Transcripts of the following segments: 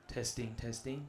Testing, testing.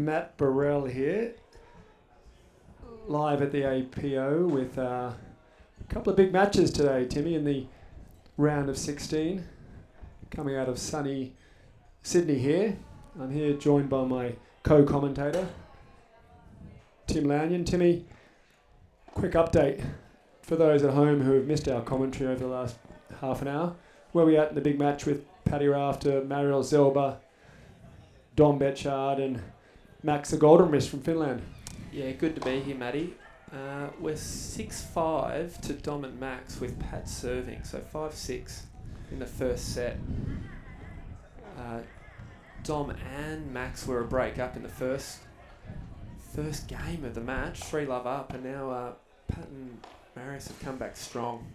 Matt Burrell here, live at the APO with a couple of big matches today, Timmy, in the round of 16. Coming out of sunny Sydney here. I'm here joined by my co-commentator, Tim Lanyon. Timmy, quick update for those at home who have missed our commentary over the last half an hour. Where we at in the big match with Paddy Rafter, Mariel Zelba, Dom Betchard and Max the Golden Wrist from Finland. Yeah, good to be here, Matty. We're 6-5 to Dom and Max with Pat serving, so 5-6 in the first set. Dom and Max were a break up in the first game of the match, 3-love up, and now Pat and Marius have come back strong.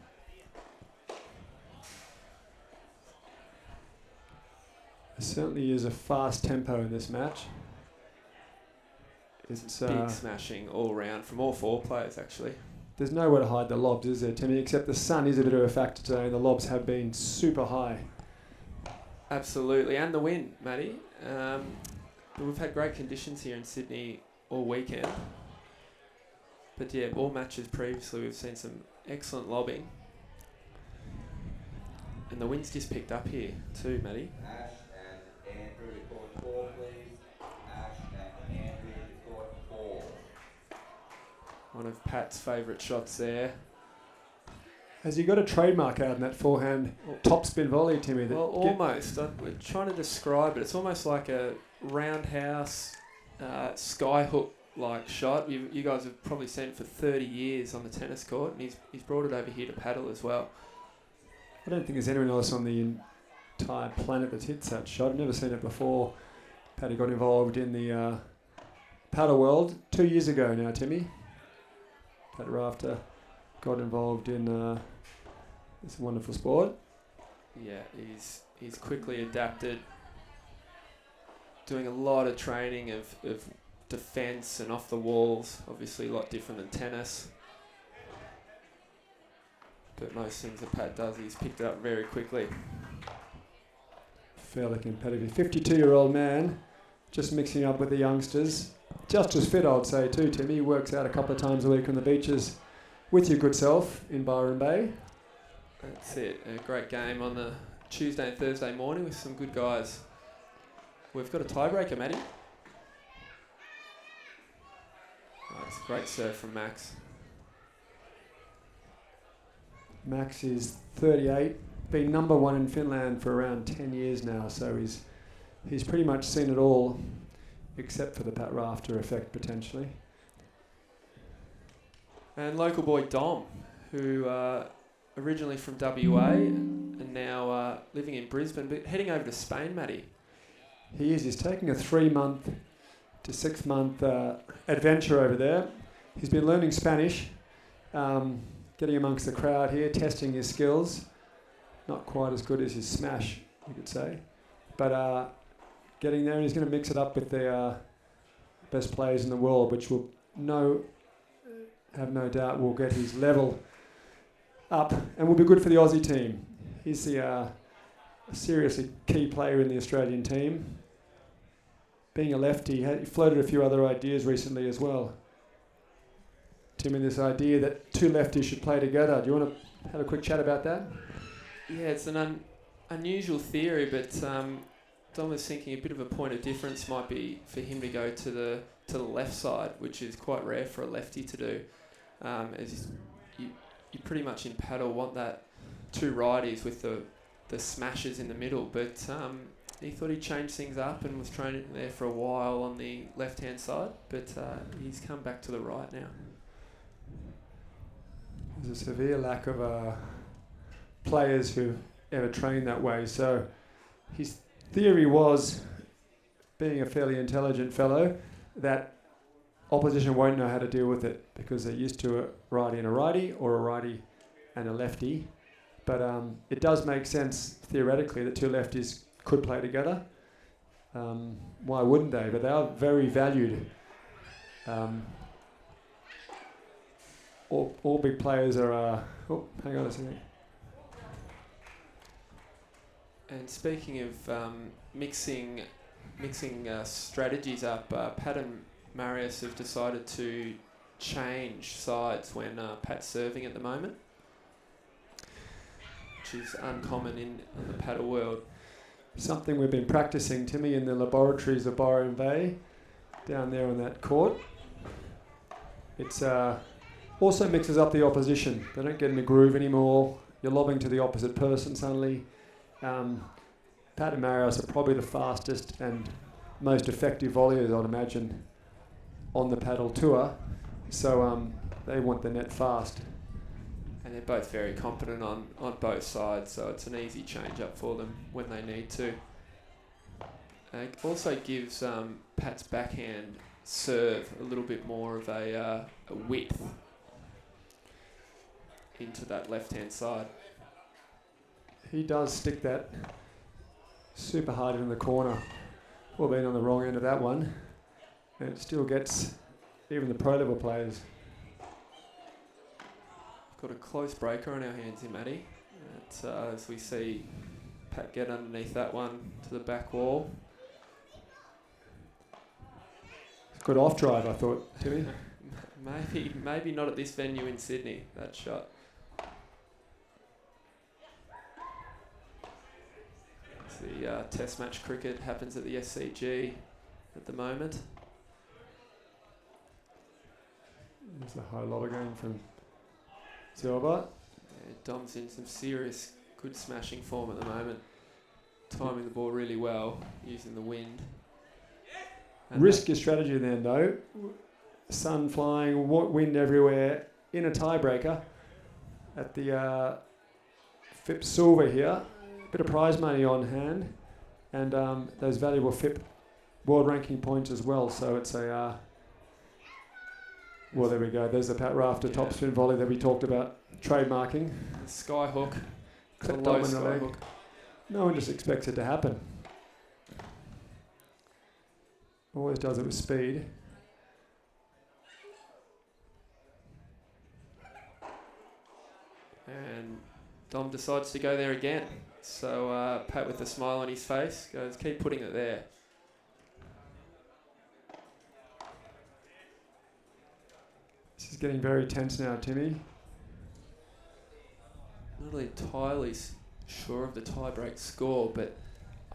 There certainly is a fast tempo in this match. It's big smashing all round from all four players, actually. There's nowhere to hide the lobs, is there, Timmy? Except the sun is a bit of a factor today, and the lobs have been super high. Absolutely, and the wind, Matty. We've had great conditions here in Sydney all weekend. But yeah, all matches previously we've seen some excellent lobbing. And the wind's just picked up here too, Matty. Ash and Andrew to court 4, please. Ash and Andrew to court 4. One of Pat's favourite shots there. Has he got a trademark out in that forehand topspin volley, Timmy? Well, almost. We're trying to describe it. It's almost like a roundhouse skyhook-like shot. You guys have probably seen it for 30 years on the tennis court, and he's brought it over here to Padel as well. I don't think there's anyone else on the entire planet that hits that shot. I've never seen it before. Paddy got involved in the paddle world 2 years ago now, Timmy. Paddy Rafter got involved in this wonderful sport. Yeah, he's quickly adapted, doing a lot of training of defence and off the walls, obviously a lot different than tennis. But most things that Pat does, he's picked it up very quickly. Fairly competitive. 52-year-old man, just mixing up with the youngsters. Just as fit, I'd say, too, Timmy. He works out a couple of times a week on the beaches with your good self in Byron Bay. That's it. A great game on the Tuesday and Thursday morning with some good guys. We've got a tiebreaker, Matty. That's a great serve from Max. Max is 38, been number one in Finland for around 10 years now, so he's pretty much seen it all, except for the Pat Rafter effect, potentially. And local boy Dom, who originally from WA and now living in Brisbane, but heading over to Spain, Matty. He is. He's taking a 3-month to 6-month adventure over there. He's been learning Spanish, getting amongst the crowd here, testing his skills. Not quite as good as his smash, you could say. But getting there, and he's going to mix it up with the best players in the world, which will have no doubt will get his level up and will be good for the Aussie team. He's a seriously key player in the Australian team. Being a lefty, he floated a few other ideas recently as well. Tim, this idea that two lefties should play together. Do you want to have a quick chat about that? Yeah, it's an unusual theory, but Dom was thinking a bit of a point of difference might be for him to go to the left side, which is quite rare for a lefty to do. As you pretty much in paddle want that two righties with the smashes in the middle, but he thought he'd change things up and was training there for a while on the left-hand side, but he's come back to the right now. There's a severe lack of players who ever train that way, so his theory was, being a fairly intelligent fellow, that opposition won't know how to deal with it because they're used to a righty and a righty or a righty and a lefty. But it does make sense theoretically that two lefties could play together. Why wouldn't they? But they are very valued. All big players are... hang on a second. And speaking of mixing mixing strategies up. Pat and Marius have decided to change sides when Pat's serving at the moment, which is uncommon in the paddle world. Something we've been practicing, Timmy, in the laboratories of Byron Bay, down there on that court. It's also mixes up the opposition. They don't get in the groove anymore. You're lobbing to the opposite person suddenly. Pat and Marius are probably the fastest and most effective volleyers, I'd imagine, on the paddle tour. So they want the net fast. And they're both very competent on both sides, so it's an easy change up for them when they need to. It also gives Pat's backhand serve a little bit more of a width into that left-hand side. He does stick that super hard in the corner. Well, being on the wrong end of that one, and it still gets even the pro level players. Got a close breaker on our hands here, Matty. As we see Pat get underneath that one to the back wall. Good off drive, I thought, Timmy. Maybe not at this venue in Sydney, that shot. The test match cricket happens at the SCG at the moment. There's a high lob again from Silva. Yeah, Dom's in some serious good smashing form at the moment. Timing the ball really well, using the wind. And Risk your strategy then, though. Sun flying, wind everywhere, in a tiebreaker at the FIP Silver here. Bit of prize money on hand, and those valuable FIP world ranking points as well. So it's a well, there we go. There's the Pat Rafter topspin volley that we talked about trademarking. Sky hook. It's a Clipped low Dom in the sky leg. hook. No one just expects it to happen. Always does it with speed. And Dom decides to go there again. So Pat with a smile on his face goes, keep putting it there. This is getting very tense now, Timmy. Not really entirely sure of the tie-break score, but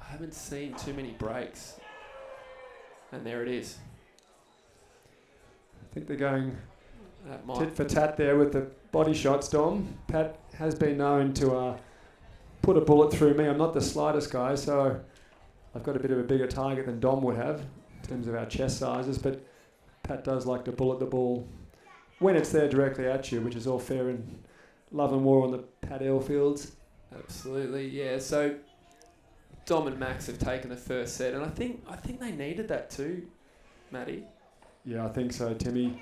I haven't seen too many breaks. And there it is. I think they're going That might tit for tat there with the body shots, Dom. Pat has been known to put a bullet through me. I'm not the slightest guy, so I've got a bit of a bigger target than Dom would have in terms of our chest sizes, but Pat does like to bullet the ball when it's there directly at you, which is all fair in love and war on the Padel fields. Absolutely, yeah. So Dom and Max have taken the first set, and I think they needed that too, Matty. Yeah, I think so, Timmy.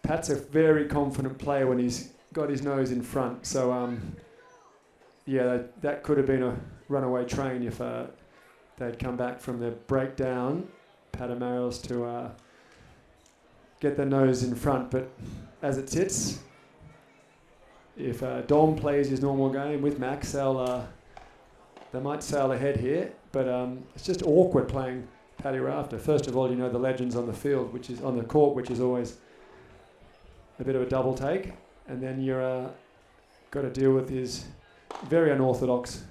Pat's a very confident player when he's got his nose in front, so yeah, that could have been a runaway train if they'd come back from the breakdown, Pat and Marius, to get their nose in front. But as it sits, if Dom plays his normal game with Max, they might sail ahead here, but it's just awkward playing Paddy Rafter. First of all, you know the legends on the field, which is on the court, which is always a bit of a double take, and then you're got to deal with his very unorthodox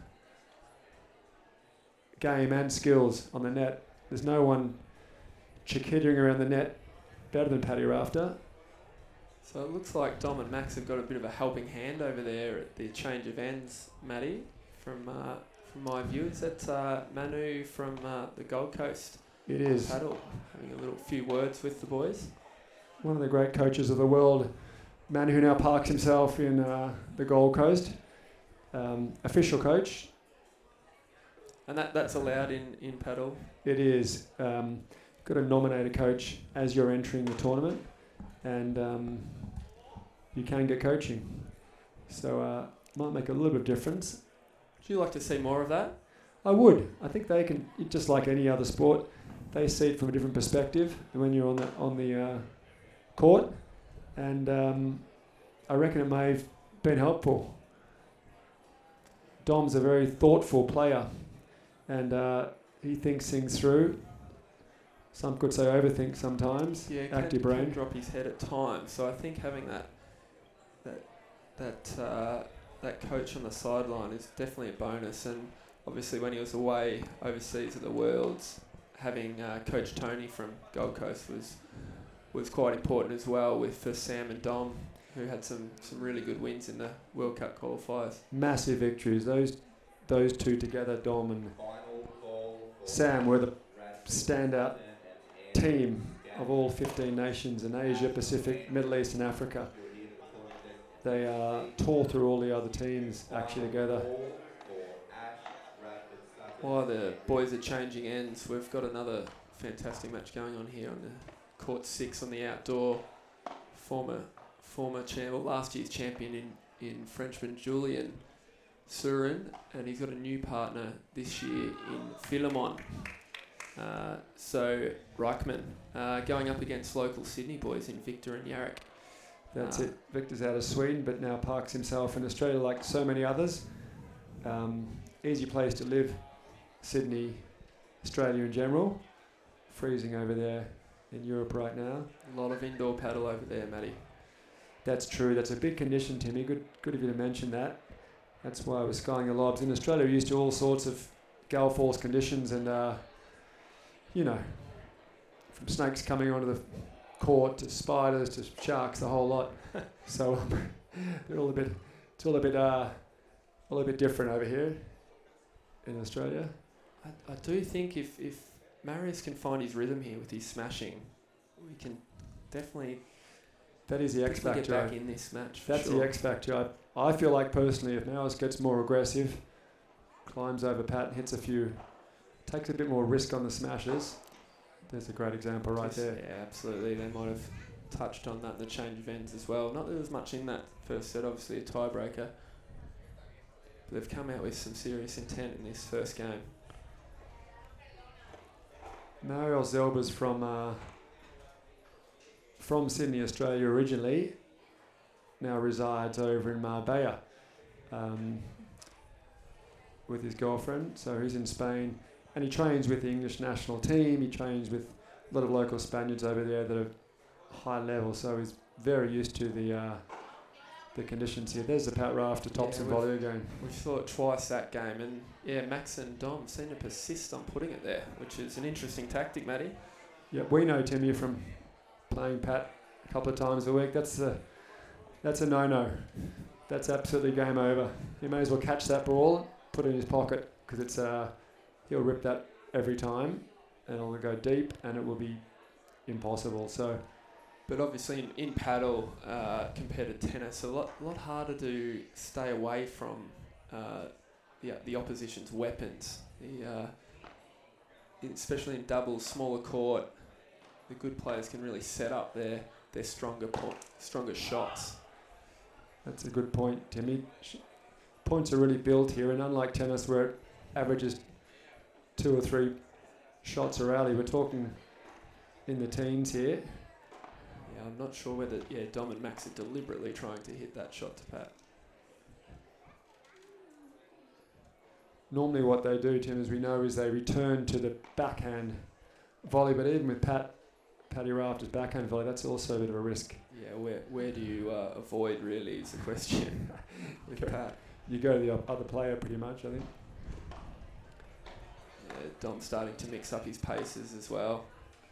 game and skills on the net. There's no one chick-hittering around the net better than Paddy Rafter. So it looks like Dom and Max have got a bit of a helping hand over there at the change of ends, Matty, from my view. Is that Manu from the Gold Coast? It is. Paddle, having a little few words with the boys. One of the great coaches of the world, man who now parks himself in the Gold Coast. Official coach. And that's allowed in paddle. It is. Got to nominate a coach as you're entering the tournament, and you can get coaching. So might make a little bit of difference. Would you like to see more of that? I would. I think they can, just like any other sport, they see it from a different perspective when you're on the court, and I reckon it may have been helpful. Dom's a very thoughtful player, and He thinks things through. Some could say overthink sometimes. Yeah, Active can brain. drop his head at times. So I think having that coach on the sideline is definitely a bonus. And obviously, when he was away overseas at the Worlds, having Coach Tony from Gold Coast was quite important as well. For Sam and Dom, who had some really good wins in the World Cup qualifiers. Massive victories. Those two together, Dom and Final call for Sam, were the Rashford standout and team of all 15 nations in Asia, Pacific, Middle East and Africa. They tore through all the other teams actually together. While the boys are changing ends, we've got another fantastic match going on here on the court 6 on the outdoor. Former last year's champion in Frenchman Julian Surin, and he's got a new partner this year in Philemon. So Reichman going up against local Sydney boys in Victor and Yarrick. That's it. Victor's out of Sweden, but now parks himself in Australia like so many others. Easy place to live, Sydney, Australia in general. Freezing over there in Europe right now. A lot of indoor paddle over there, Matty. That's true. That's a big condition, Timmy. Good of you to mention that. That's why I was skying the lobs. In Australia, we're used to all sorts of gale force conditions and, from snakes coming onto the court to spiders to sharks, the whole lot. So it's all a bit different over here in Australia. I do think if Marius can find his rhythm here with his smashing, we can definitely That is the X get factor. back in this match. That's the X factor. I feel like personally, if Marius gets more aggressive, climbs over Pat and hits a few, takes a bit more risk on the smashes. There's a great example right there. Yeah, absolutely. They might have touched on that in the change of ends as well. Not that there was much in that first set, obviously a tiebreaker. But they've come out with some serious intent in this first game. Mario Zelba's from Sydney, Australia originally, now resides over in Marbella with his girlfriend. So he's in Spain, and he trains with the English national team. He trains with a lot of local Spaniards over there that are high level, so he's very used to the conditions here. There's the Pat Rafter tops and volley again. We've saw it twice that game, and yeah, Max and Dom seem to persist on putting it there, which is an interesting tactic, Matty. Yeah, we know Timmy from playing Pat a couple of times a week. That's a no-no. That's absolutely game over. He may as well catch that ball, put it in his pocket, because it's he'll rip that every time, and it'll go deep, and it will be impossible. So, but obviously in paddle compared to tennis, a lot harder to stay away from the opposition's weapons. Especially in doubles, smaller court, the good players can really set up their stronger shots. That's a good point, Timmy. Points are really built here, and unlike tennis where it averages 2 or 3 shots a rally, we're talking in the teens here. Yeah, I'm not sure whether Dom and Max are deliberately trying to hit that shot to Pat. Normally what they do, Tim, as we know, is they return to the backhand volley, but even with Paddy Rafter's backhand volley, that's also a bit of a risk. Yeah, where do you avoid, really, is the question with Pat. You go to the other player pretty much, I think. Yeah, Dom's starting to mix up his paces as well.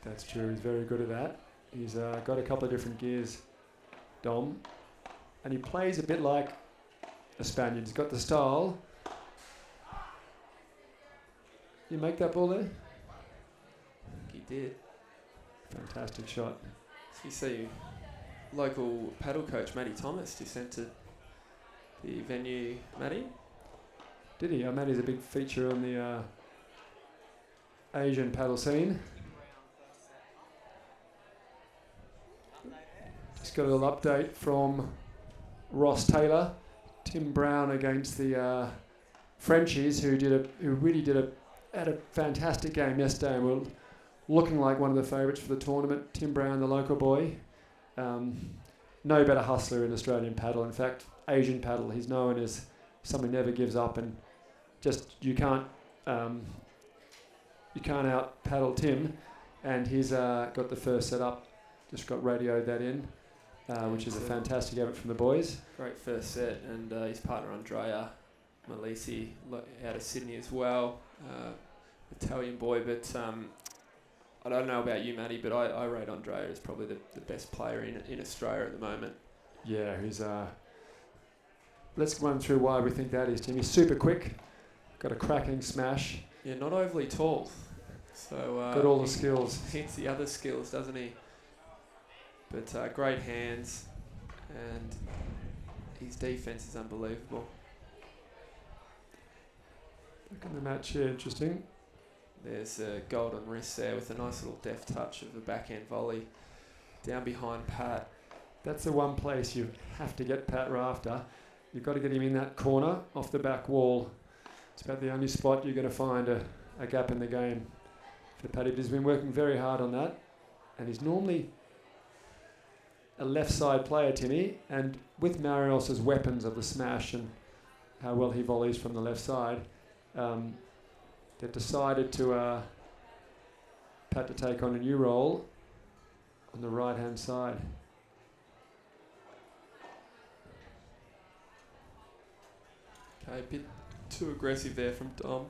That's true, he's very good at that. He's got a couple of different gears, Dom, and he plays a bit like a Spaniard. He's got the style. You make that ball there? I think he did. Fantastic shot. So you see local paddle coach Matty Thomas who sent to the venue, Matty. Did he? Matty's a big feature on the Asian paddle scene. Just got a little update from Ross Taylor. Tim Brown against the Frenchies, who really had a fantastic game yesterday, and were looking like one of the favourites for the tournament. Tim Brown, the local boy, no better hustler in Australian paddle. In fact, Asian paddle, he's known as someone who never gives up, and just you can't you can't out paddle Tim, and he's got the first set up. Just got radioed that in, which is a fantastic effort from the boys. Great first set, and his partner Andrea Malisi out of Sydney as well, Italian boy. But I don't know about you, Matty, but I rate Andrea as probably the best player in Australia at the moment. Yeah, he's. Let's run through why we think that is, Tim. He's super quick, got a cracking smash. Yeah, not overly tall. So got all the skills. Hits the other skills, doesn't he? But great hands, and his defense is unbelievable. Back in the match here, interesting. There's a golden wrist there with a nice little deft touch of the backhand volley down behind Pat. That's the one place you have to get Pat Rafter. You've got to get him in that corner off the back wall. It's about the only spot you're going to find a gap in the game for Paddy. But he's been working very hard on that, and he's normally a left side player, Timmy, and with Marios's weapons of the smash and how well he volleys from the left side, they've decided to Pat to take on a new role on the right hand side. Okay, a bit too aggressive there from Dom.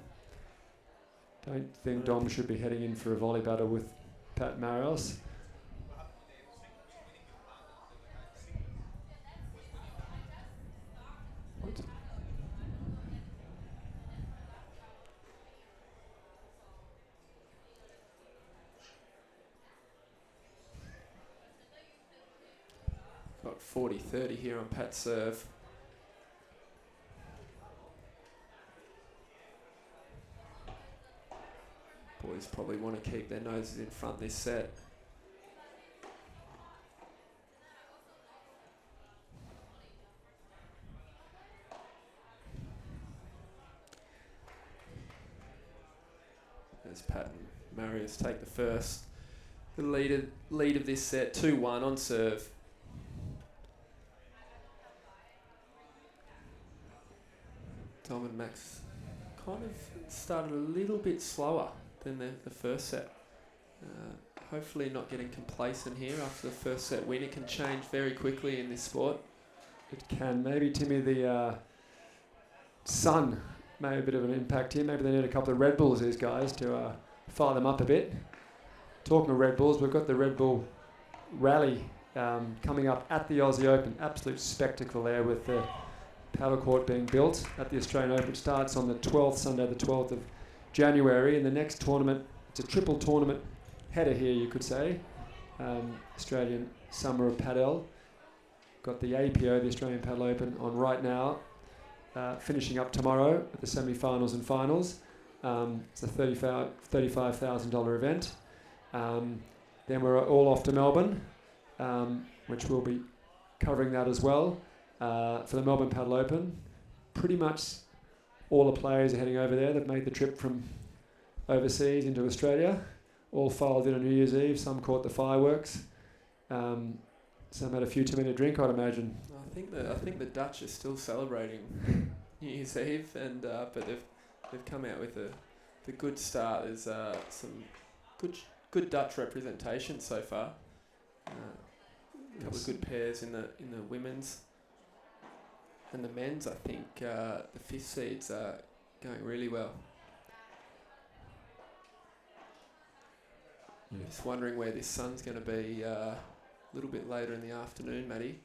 Don't think Dom should be heading in for a volley battle with Pat Marios. Got 40-30 here on Pat's serve. Boys probably want to keep their noses in front this set. As Pat and Marius take the lead of this set, 2-1 on serve. Dom and Max kind of started a little bit slower than the first set. Hopefully not getting complacent here after the first set win. It can change very quickly in this sport. It can. Maybe, Timmy, the sun made a bit of an impact here. Maybe they need a couple of Red Bulls, these guys, to fire them up a bit. Talking of Red Bulls, we've got the Red Bull Rally coming up at the Aussie Open. Absolute spectacle there with the paddle court being built at the Australian Open. It starts on the 12th, Sunday the 12th of January, and the next tournament, it's a triple tournament header here, you could say. Australian Summer of Padel. Got the APO, the Australian Padel Open, on right now, finishing up tomorrow at the semi-finals and finals. It's a $35,000 event. Then we're all off to Melbourne, which we'll be covering that as well. For the Melbourne Padel Open, pretty much all the players are heading over there. They've made the trip from overseas into Australia, all filed in on New Year's Eve. Some caught the fireworks. Some had a few too many to drink, I'd imagine. I think the Dutch are still celebrating New Year's Eve, and but they've come out with a good start. There's some good Dutch representation so far. A couple of good pairs in the women's. And the men's, I think, the fifth seeds are going really well. Yeah. Just wondering where this sun's going to be a little bit later in the afternoon, Matty.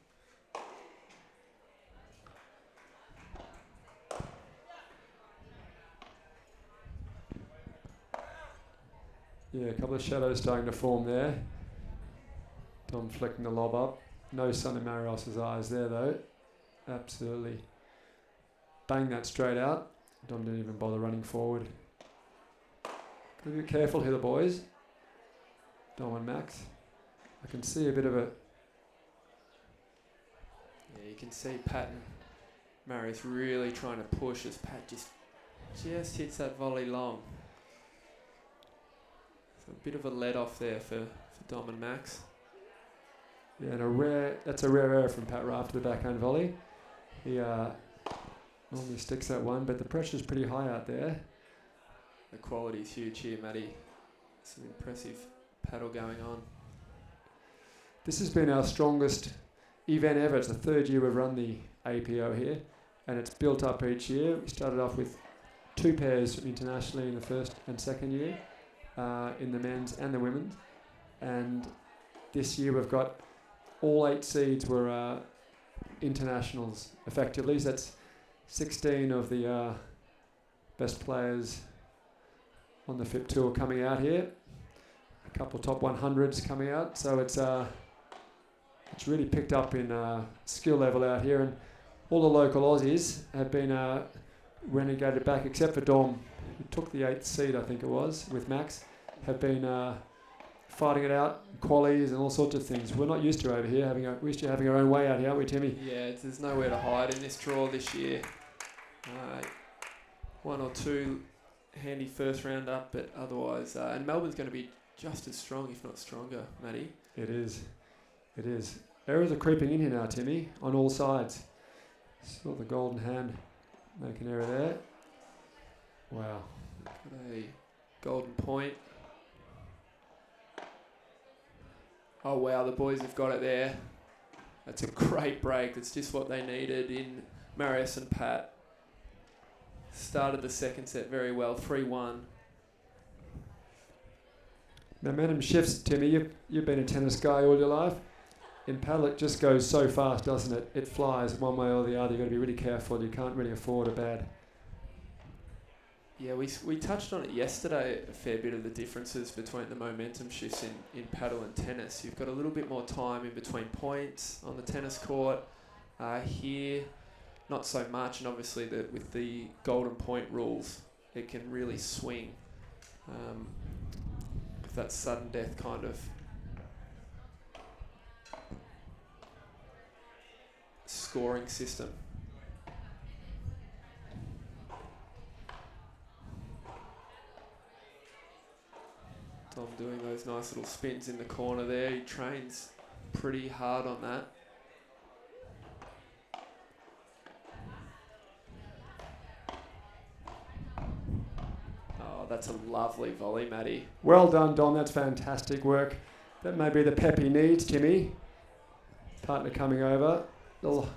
Yeah, a couple of shadows starting to form there. Dom flicking the lob up. No sun in Marios's eyes there, though. Absolutely bang that straight out. Dom didn't even bother running forward. Gotta be careful here, the boys. Dom and Max. I can see a bit of a... Yeah, you can see Pat and Marius really trying to push as Pat just hits that volley long. So a bit of a let off there for Dom and Max. Yeah, and that's a rare error from Pat Rafter, the backhand volley. He normally sticks that one, but the pressure's pretty high out there. the quality's huge here, Matty. Some impressive paddle going on. This has been our strongest event ever. It's the third year we've run the APO here, and it's built up each year. We started off with 2 pairs internationally in the first and second year, in the men's and the women's. And this year we've got all 8 seeds were internationals effectively. So that's 16 of the best players on the FIP tour coming out here. A couple top 100s coming out. So it's really picked up in skill level out here, and all the local Aussies have been renegated back, except for Dom, who took the 8th seed, I think it was, with Max, have been fighting it out, qualies and all sorts of things. We're not used to over here we're used to having our own way out here, aren't we, Timmy? Yeah, there's nowhere to hide in this draw this year. 1 or 2 handy first round up, but otherwise, and Melbourne's going to be just as strong, if not stronger, Matty. It is. It is. Errors are creeping in here now, Timmy, on all sides. Saw the golden hand make an error there. Wow. Got a golden point. Oh wow, the boys have got it there. That's a great break. That's just what they needed in Marius and Pat. Started the second set very well, 3-1. Momentum shifts, Timmy. You've been a tennis guy all your life. In paddle, it just goes so fast, doesn't it? It flies one way or the other. You've got to be really careful. You can't really afford a bad. Yeah, we touched on it yesterday, a fair bit of the differences between the momentum shifts in paddle and tennis. You've got a little bit more time in between points on the tennis court. Here, not so much, and obviously with the golden point rules, it can really swing with that sudden death kind of scoring system. Tom doing those nice little spins in the corner there. He trains pretty hard on that. Oh, that's a lovely volley, Matty. Well done, Dom. That's fantastic work. That may be the pep he needs, Timmy. Partner coming over. Little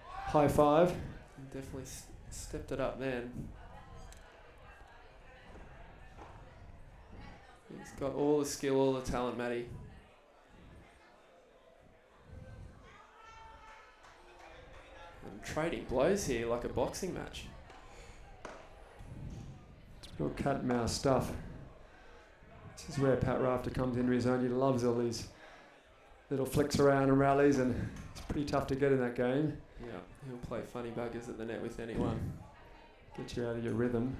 high five. Definitely stepped it up then. He's got all the skill, all the talent, Matty. And trading blows here like a boxing match. It's real cat and mouse stuff. This is where Pat Rafter comes into his own. He loves all these little flicks around and rallies, and it's pretty tough to get in that game. Yeah, he'll play funny buggers at the net with anyone. Get you out of your rhythm.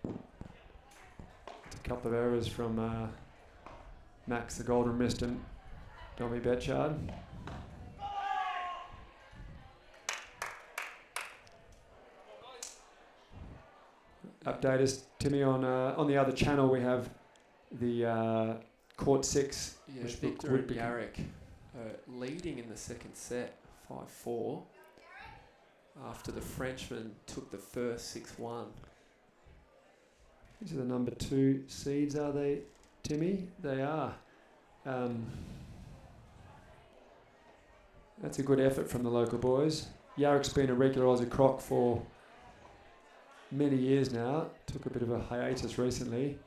A couple of errors from Max, the golden wrist, and Dommy Betchard. Update us, Timmy, on the other channel. We have the court 6. Yeah, which Victor would and be Yarrick leading in the second set, 5-4, after the Frenchman took the first 6-1. These are the number 2 seeds, are they, Timmy? They are. That's a good effort from the local boys. Yarrick's been a regular Aussie croc for many years now. Took a bit of a hiatus recently.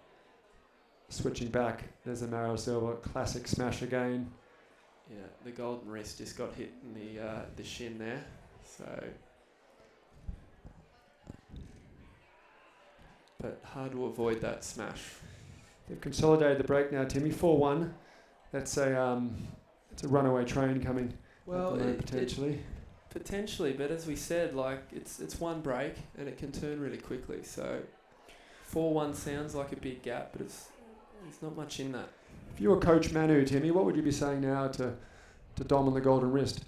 Switching back, there's a Maro Silva classic smash again. Yeah, the golden wrist just got hit in the shin there. So, but hard to avoid that smash. They've consolidated the break now, Timmy. 4-1. That's a runaway train coming. Well, potentially. Potentially, but as we said, like it's one break and it can turn really quickly. So 4-1 sounds like a big gap, but there's not much in that. If you were Coach Manu, Timmy, what would you be saying now to Dom on the golden wrist?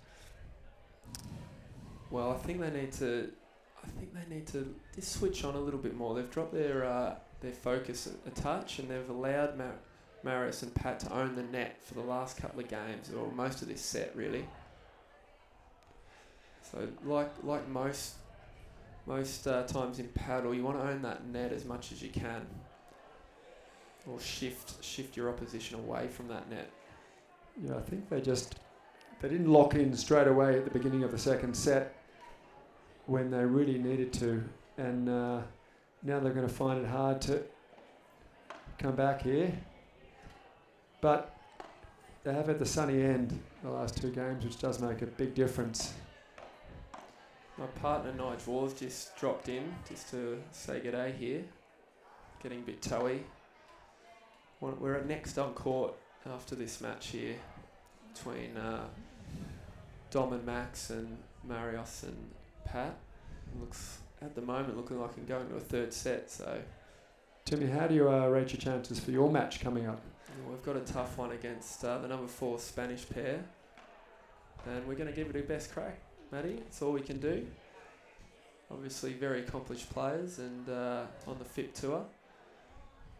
Well, I think they need to just switch on a little bit more. They've dropped their focus a touch, and they've allowed Marius and Pat to own the net for the last couple of games, or most of this set really. So like most times in paddle, you want to own that net as much as you can, or shift your opposition away from that net. Yeah, I think they didn't lock in straight away at the beginning of the second set when they really needed to, and now they're going to find it hard to come back here. But they have had the sunny end the last two games, which does make a big difference. My partner Nigel Wall's just dropped in just to say g'day here, getting a bit toey. We're at next on court after this match here between Dom and Max and Marios and Pat. Looks at the moment looking like I'm going to a third set. So, Timmy, how do you rate your chances for your match coming up? We've got a tough one against the number 4 Spanish pair, and we're going to give it our best crack, Matty. That's all we can do. Obviously, very accomplished players, and on the FIP tour.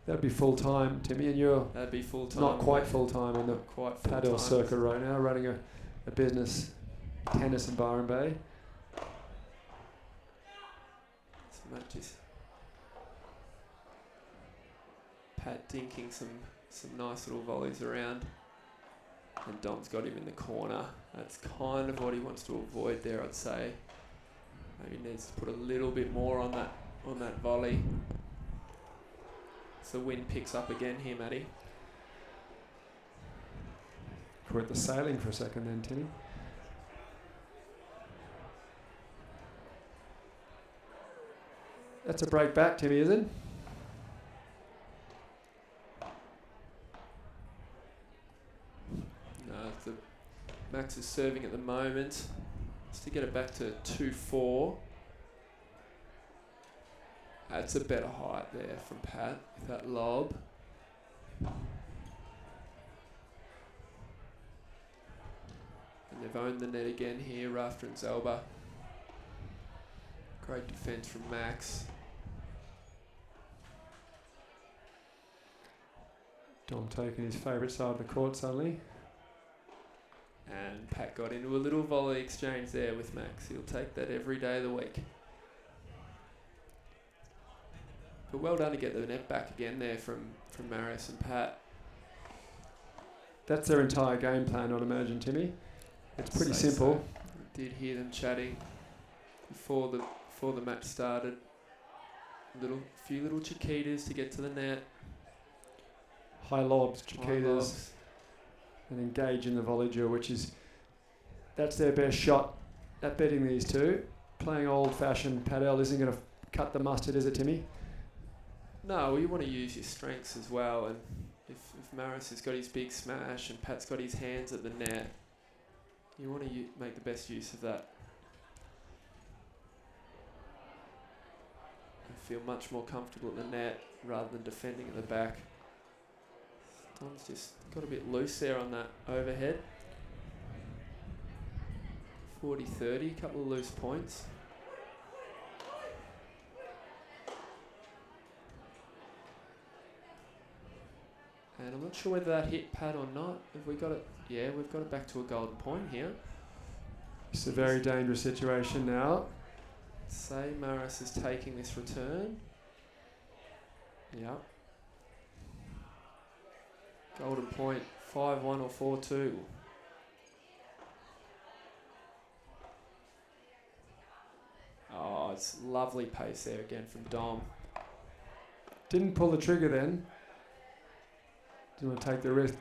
That'd be full time, Timmy, and That'd be full time. not quite full time in the Padel circuit right now, running a business, tennis in Byron Bay. Matches. Pat dinking some nice little volleys around, and Dom's got him in the corner. That's kind of what he wants to avoid there, I'd say. Maybe needs to put a little bit more on that volley. So the wind picks up again here, Matty. We're at the sailing for a second then, Timmy. That's a break back, Timmy, is it? No, Max is serving at the moment. Just to get it back to 2-4. That's a better height there from Pat with that lob. And they've owned the net again here, Rafter and Zelba. Great defence from Max. Dom taking his favourite side of the court suddenly. And Pat got into a little volley exchange there with Max. He'll take that every day of the week. But well done to get the net back again there from Marius and Pat. That's their entire game plan, I'd imagine, Timmy. It's pretty simple. So. I did hear them chatting before the match started. Few little chiquitas to get to the net. High lobs, chiquitas, and engage in the volley duel, that's their best shot at betting these two. Playing old-fashioned Padel isn't going to cut the mustard, is it, Timmy? No, well, you want to use your strengths as well, and if Maris has got his big smash and Pat's got his hands at the net, you want to make the best use of that. I feel much more comfortable at the net rather than defending at the back. Dom's just got a bit loose there on that overhead. 40-30, couple of loose points. And I'm not sure whether that hit Pat or not. Have we got it? Yeah, we've got it back to a golden point here. It's a very dangerous situation now. Say Maris is taking this return. Yep. Golden point, 5-1 or 4-2. Oh, it's lovely pace there again from Dom. Didn't pull the trigger then. Didn't want to take the risk.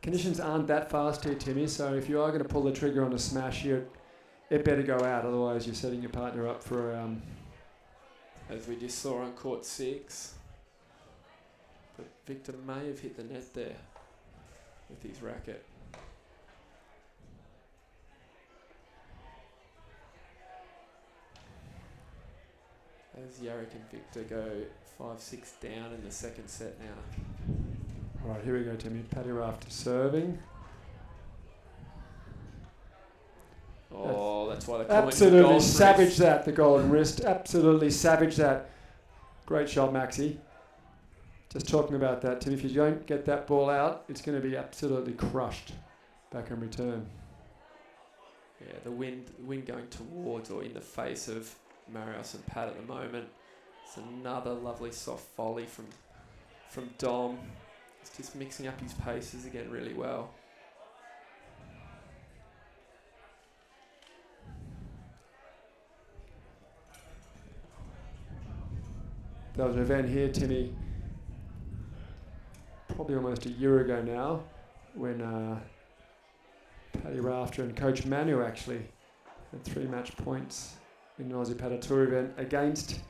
Conditions aren't that fast here, Timmy, so if you are going to pull the trigger on a smash here, it better go out, otherwise you're setting your partner up for... As we just saw on court 6. But Victor may have hit the net there with his racket. As Yarrick and Victor go 5-6 down in the second set now. All right, here we go, Timmy. Paddy Rafter serving. Oh, that's why they call it absolutely savage that, the golden wrist. Absolutely savage that. Great shot, Maxi. Just talking about that, Tim. If you don't get that ball out, it's going to be absolutely crushed back in return. Yeah, the wind going towards or in the face of Marius and Pat at the moment. It's another lovely soft volley from Dom. He's just mixing up his paces again really well. There was an event here, Timmy, probably almost a year ago now, when Paddy Rafter and Coach Manu actually had 3 match points in an Aussie Padel Tour event against.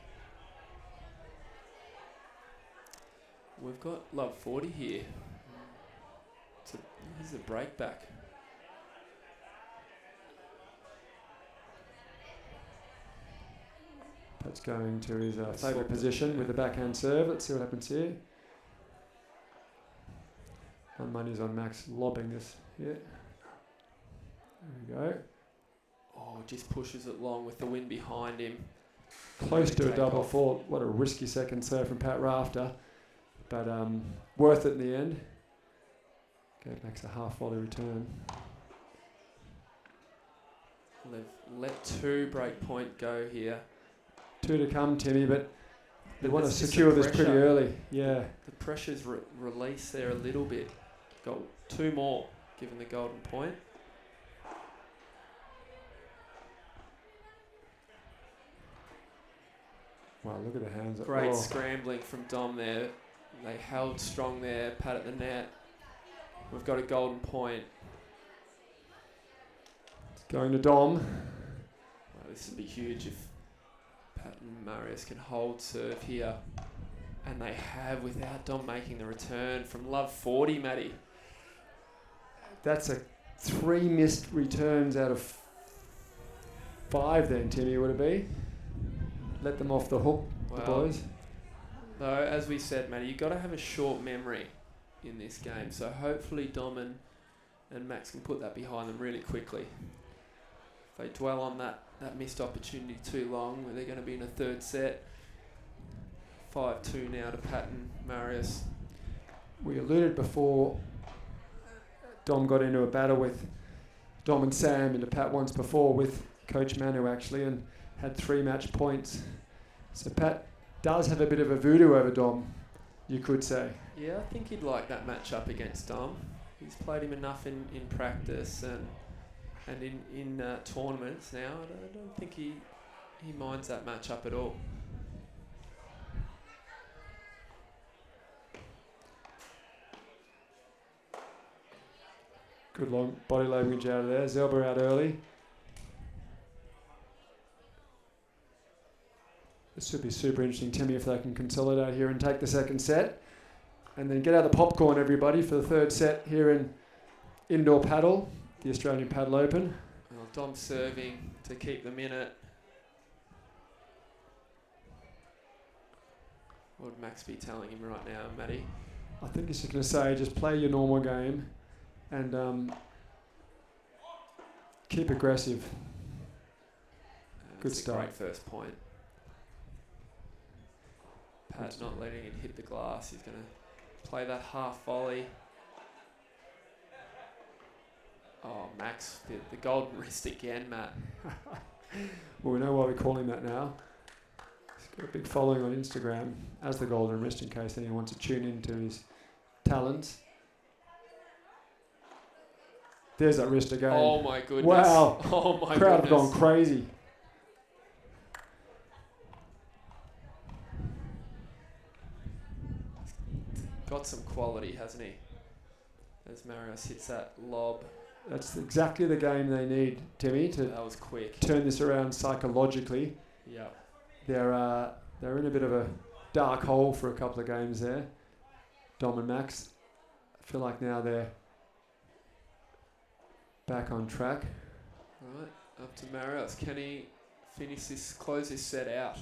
We've got Love 40 here. Here's a break back. Pat's going to his favourite position with the backhand serve. Let's see what happens here. My money's on Max lobbing this here. There we go. Oh, just pushes it long with the wind behind him. Close to a double fault. What a risky second serve from Pat Rafter. But worth it in the end. Gave Max a half volley return. Let 2 break point go here. 2 to come, Timmy, but you want to there's just secure the this pretty pressure. early. Yeah. The pressure's released there a little bit. Got 2 more, given the golden point. Wow, look at the hands. Great scrambling from Dom there. They held strong there, Pat at the net. We've got a golden point. It's going to Dom. Well, this would be huge if Pat and Marius can hold serve here. And they have, without Dom making the return from Love 40, Matty. That's a 3 missed returns out of 5 then, Timmy, would it be? Let them off the hook, the boys. Though, as we said, Matty, you've got to have a short memory in this game. So hopefully Dom and Max can put that behind them really quickly. If they dwell on that missed opportunity too long, where they're going to be in a 3rd set. 5-2 now to Pat and Marius. We alluded before Dom got into a battle with Dom and Sam into Pat once before with Coach Manu actually, and had 3 match points. So Pat does have a bit of a voodoo over Dom, you could say. Yeah, I think he'd like that matchup against Dom. He's played him enough in practice and in tournaments now. I don't think he minds that matchup at all. Good long body language out of there. Zelba out early. This should be super interesting, Timmy, if they can consolidate here and take the 2nd set. And then get out the popcorn, everybody, for the 3rd set here in indoor paddle, the Australian Paddle Open. Well, Dom serving to keep them in it. What would Max be telling him right now, Matty? I think he's just going to say, just play your normal game and keep aggressive. Good start. Great first point. Pat not letting it hit the glass. He's going to play that half volley. Oh, Max, the golden wrist again, Matt. Well, we know why we call him that now. He's got a big following on Instagram as the golden wrist, in case anyone wants to tune into his talents. There's that wrist again. Oh my goodness. Wow. Oh my Crowd have goodness. gone crazy. Got some quality, hasn't he? As Marius hits that lob. That's exactly the game they need, Timmy, to That was quick. turn this around psychologically. Yeah. They're in a bit of a dark hole for a couple of games there, Dom and Max. I feel like now they're back on track. Right, up to Marius. Can he close this set out?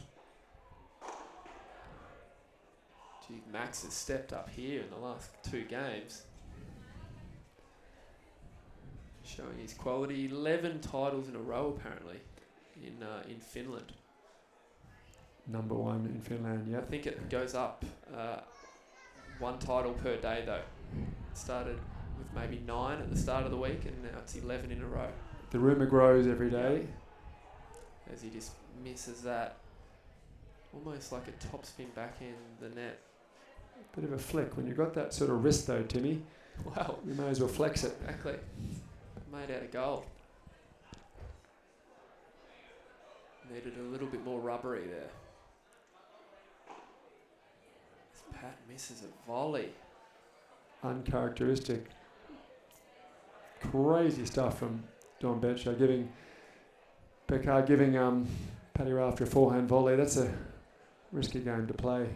Gee, Max has stepped up here in the last 2 games. Showing his quality. 11 titles in a row, apparently, in Finland. Number 1 in Finland, I yep. think it goes up 1 title per day, though. It started with maybe 9 at the start of the week, and now it's 11 in a row. the rumour grows every day. As he just misses that. Almost like a topspin backhand the net. Bit of a flick. When you've got that sort of wrist though, Timmy, Wow. you may as well flex it. Exactly. Made out of gold. Needed a little bit more rubbery there. Pat misses a volley. Uncharacteristic. Crazy stuff from Don Benshaw, giving Paddy Rafter a forehand volley. That's a risky game to play.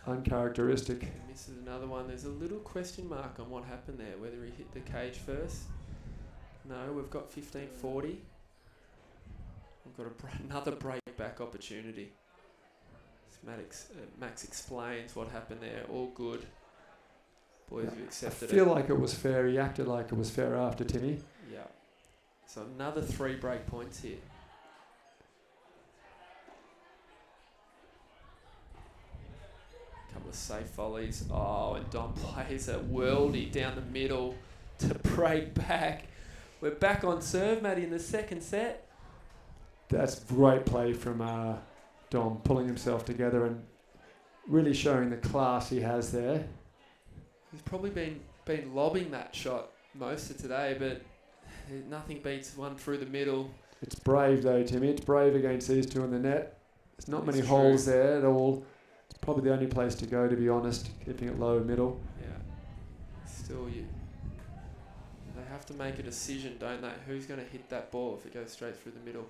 Uncharacteristic. He misses another one. There's a little question mark on what happened there, whether he hit the cage first. No, we've got 15-40. We've got another break back opportunity. Max explains what happened there. All good. Boys have accepted it. I feel like it was fair. He acted like it was fair after, Timmy. Yeah. So another 3 break points here. Couple of safe volleys. Oh, and Dom plays a worldie down the middle to break back. We're back on serve, Matty, in the second set. That's great play from Dom, pulling himself together and really showing the class he has there. He's probably been lobbing that shot most of today, but nothing beats one through the middle. It's brave though, Timmy. It's brave against these two in the net. There's not many It's holes true. there at all. It's probably the only place to go, to be honest, keeping it low middle. Yeah. Still, they have to make a decision, don't they? Who's going to hit that ball if it goes straight through the middle?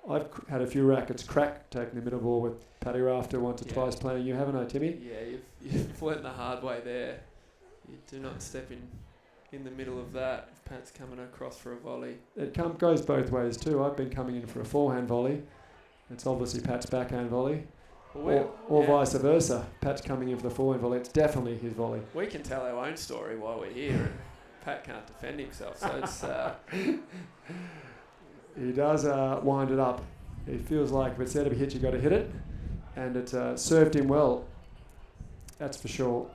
I've had a few rackets crack taking the middle ball with Paddy Rafter once or Yeah. twice playing you, haven't I, Timmy? Yeah, you've learned the hard way there. You do not step in the middle of that if Pat's coming across for a volley. It goes both ways too. I've been coming in for a forehand volley. It's obviously Pat's backhand volley. Or vice versa. Pat's coming in for the forehand volley. It's definitely his volley. We can tell our own story while we're here. And Pat can't defend himself, so it's... He does wind it up. He feels like if it's there to be hit, you've got to hit it. And it served him well. That's for sure.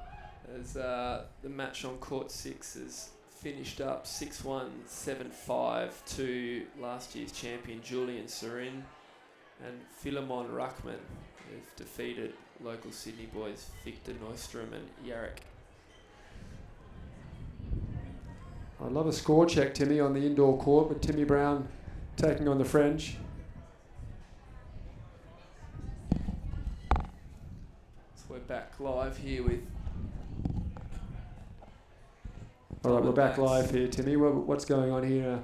As the match on court 6 is finished up 6-1, 7-5 to last year's champion Julian Serin and Philemon Ruckman. They've defeated local Sydney boys Victor Neustrom and Yarrick. I'd love a score check, Timmy, on the indoor court with Timmy Brown taking on the French. So we're back live here with... All right, we're back Max. live here, Timmy. What's going on here?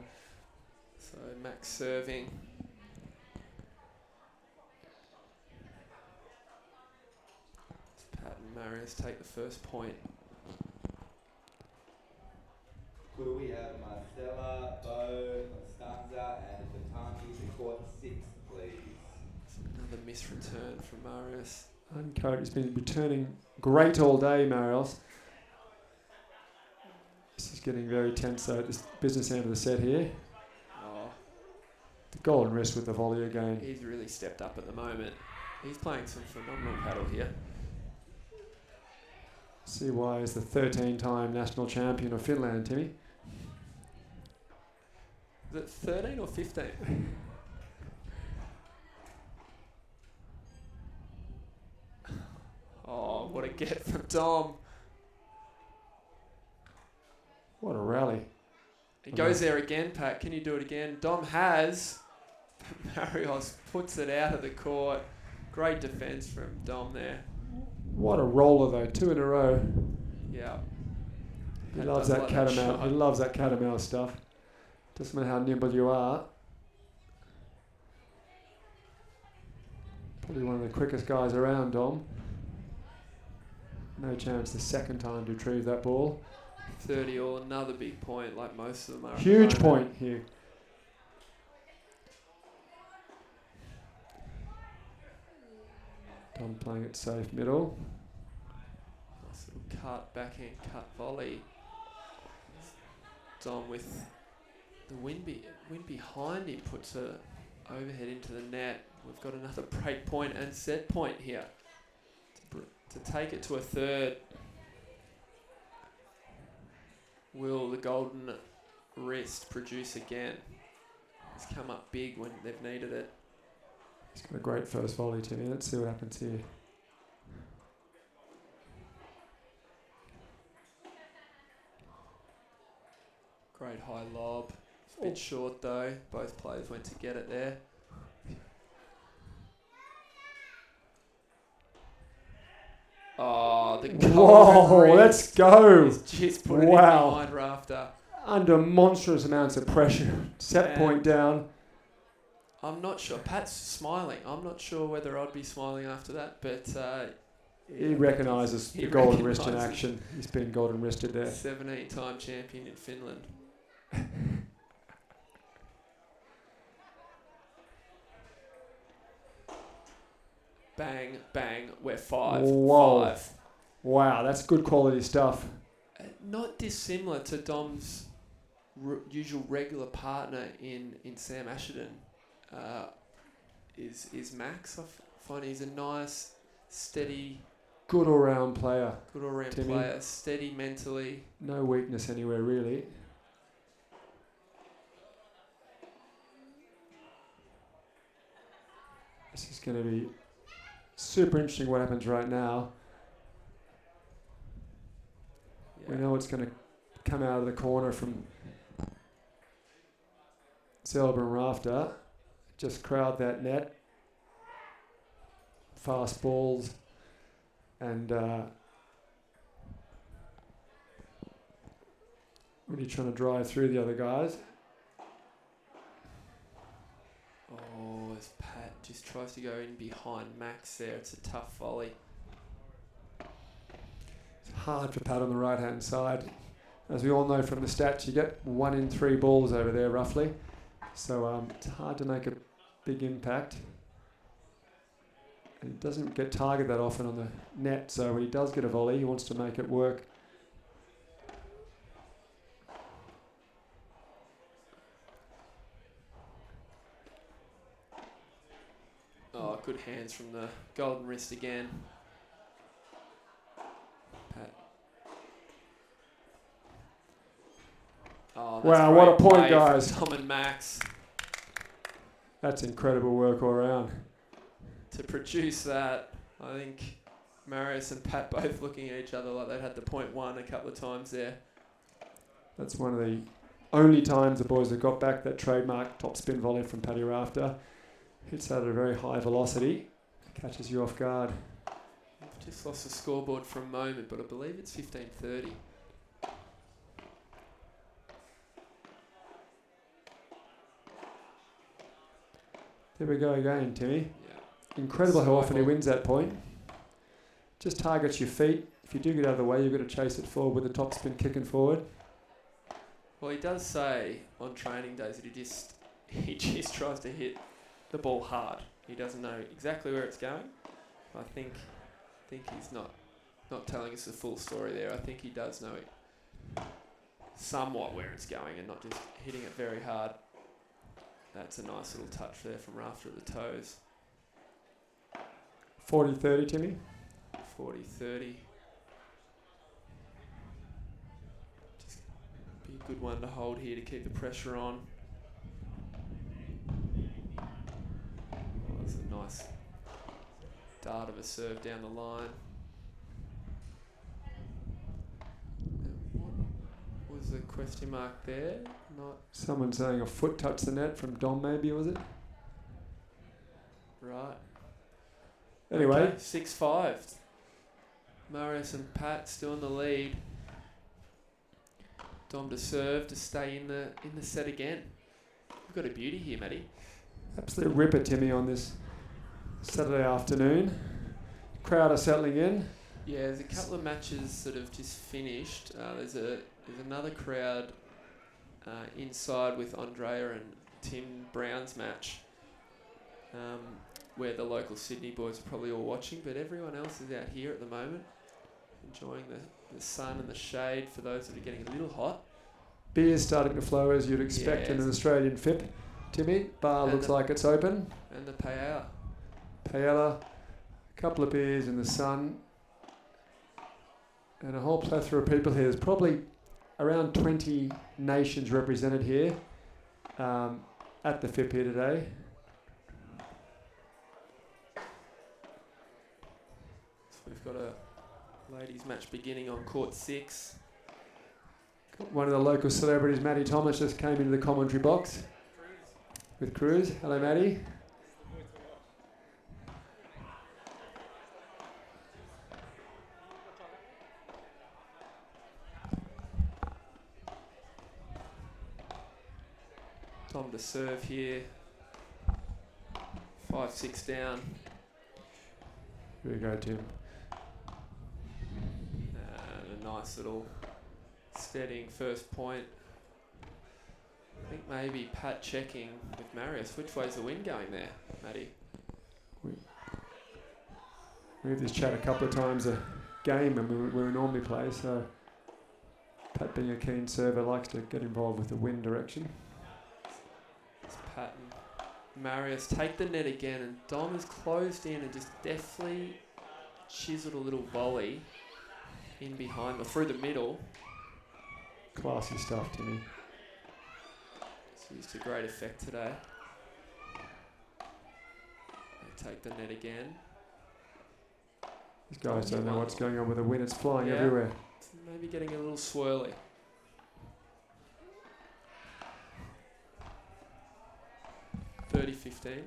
So Max serving. Pat and Marius take the first point. Could we have Marcella, Bo, Constanza, and Batani to court 6, please? Another miss return from Marius. He's been returning great all day, Marius. This is getting very tense though at this business end of the set here. Oh, The golden wrist with the volley again. he's really stepped up at the moment. He's playing some phenomenal paddle here. CY is the 13-time national champion of Finland, Timmy. Is it 13 or 15? Oh, what a get from Dom. What a rally. He goes there again, Pat. Can you do it again? Dom has. Marios puts it out of the court. Great defence from Dom there. What a roller though, 2 in a row. Yeah. He Pat loves does that like cat that and mouse. shot. He loves that cat and mouse stuff. Doesn't matter how nimble you are. Probably one of the quickest guys around, Dom. No chance the second time to retrieve that ball. 30 all, another big point like most of them are. at the Huge moment. point here. Dom playing it safe middle. Nice little cut, backhand cut volley. Dom with the wind behind him puts a overhead into the net. We've got another break point and set point here to take it to a third. Will the golden wrist produce again? It's come up big when they've needed it. He's got a great first volley, Timmy. Let's see what happens here. Great high lob. It's a bit short though. Both players went to get it there. Oh, the golden Whoa, wrist let's go. is just put it in Wow. behind rafter. Under monstrous amounts of pressure. Set Man. point down. I'm not sure. Pat's smiling. I'm not sure whether I'd be smiling after that, but He recognises he the golden wrist in recognises action. He's been golden wristed there. 17-time champion in Finland. Bang, bang. We're 5. Whoa. 5. Wow, that's good quality stuff. Not dissimilar to Dom's usual regular partner in Sam Asherton. Is Max. I find he's a nice, steady, Good all-round player. good all-round Timmy. player. Steady mentally. No weakness anywhere, really. This is going to be super interesting what happens right now. We know it's going to come out of the corner from Zelba and Rafter. Just crowd that net. Fast balls. And really trying to drive through the other guys. Oh, as Pat just tries to go in behind Max there. It's a tough volley. It's hard for Pat on the right-hand side. As we all know from the stats, you get 1 in 3 balls over there, roughly. So it's hard to make a big impact. And he doesn't get targeted that often on the net, so when he does get a volley, he wants to make it work. Oh, good hands from the golden wrist again. Pat. Oh, that's Wow, what a great point, play from guys. Tom and Max That's incredible work all around. to produce that. I think Marius and Pat both looking at each other like they'd had the point one a couple of times there. That's one of the only times the boys have got back that trademark top spin volley from Paddy Rafter. Hits that at a very high velocity. Catches you off guard. I've just lost the scoreboard for a moment, but I believe it's 15:30. There we go again, Timmy. Yeah. Incredible how often he Cycle. wins that point. Just targets your feet. If you do get out of the way, you've got to chase it forward with the top spin kicking forward. Well, he does say on training days that he just tries to hit the ball hard. He doesn't know exactly where it's going. I think he's not telling us the full story there. I think he does know somewhat where it's going and not just hitting it very hard. That's a nice little touch there from Rafter at the toes. 40-30, Timmy. 40-30. Just be a good one to hold here to keep the pressure on. Oh, that's a nice dart of a serve down the line. What was the question mark there? Not Someone saying a foot touched the net from Dom, maybe, was it? right. Anyway, Okay, 6-5. Marius and Pat still in the lead. Dom to serve to stay in the set again. We've got a beauty here, Matty. absolute ripper, Timmy, on this Saturday afternoon. Crowd are settling in. Yeah, there's a couple of matches that have just finished. There's another crowd inside with Andrea and Tim Brown's match, where the local Sydney boys are probably all watching, but everyone else is out here at the moment, enjoying the sun and the shade for those that are getting a little hot. Beer's starting to flow as you'd expect in Yes. an Australian FIP. Timmy, bar And looks the- like it's open. And the paella. Paella, a couple of beers in the sun, and a whole plethora of people here. There's probably around 20 nations represented here at the FIP here today. So we've got a ladies match beginning on court 6. One of the local celebrities, Maddie Thomas, just came into the commentary box with Cruz. Hello, Maddie. Tom to serve here. 5-6 down. Here we go, Tim. And a nice little steadying first point. I think maybe Pat checking with Marius. Which way's the wind going there, Matty? We have this chat a couple of times a game when we normally play, so Pat, being a keen server, likes to get involved with the wind direction. It's Pat and Marius take the net again, and Dom is closed in and just deftly chiseled a little volley in behind or through the middle. Classy stuff, Timmy. It's used to great effect today. They take the net again. These guys don't know what's going on with the wind. It's flying everywhere. It's maybe getting a little swirly. (30-15).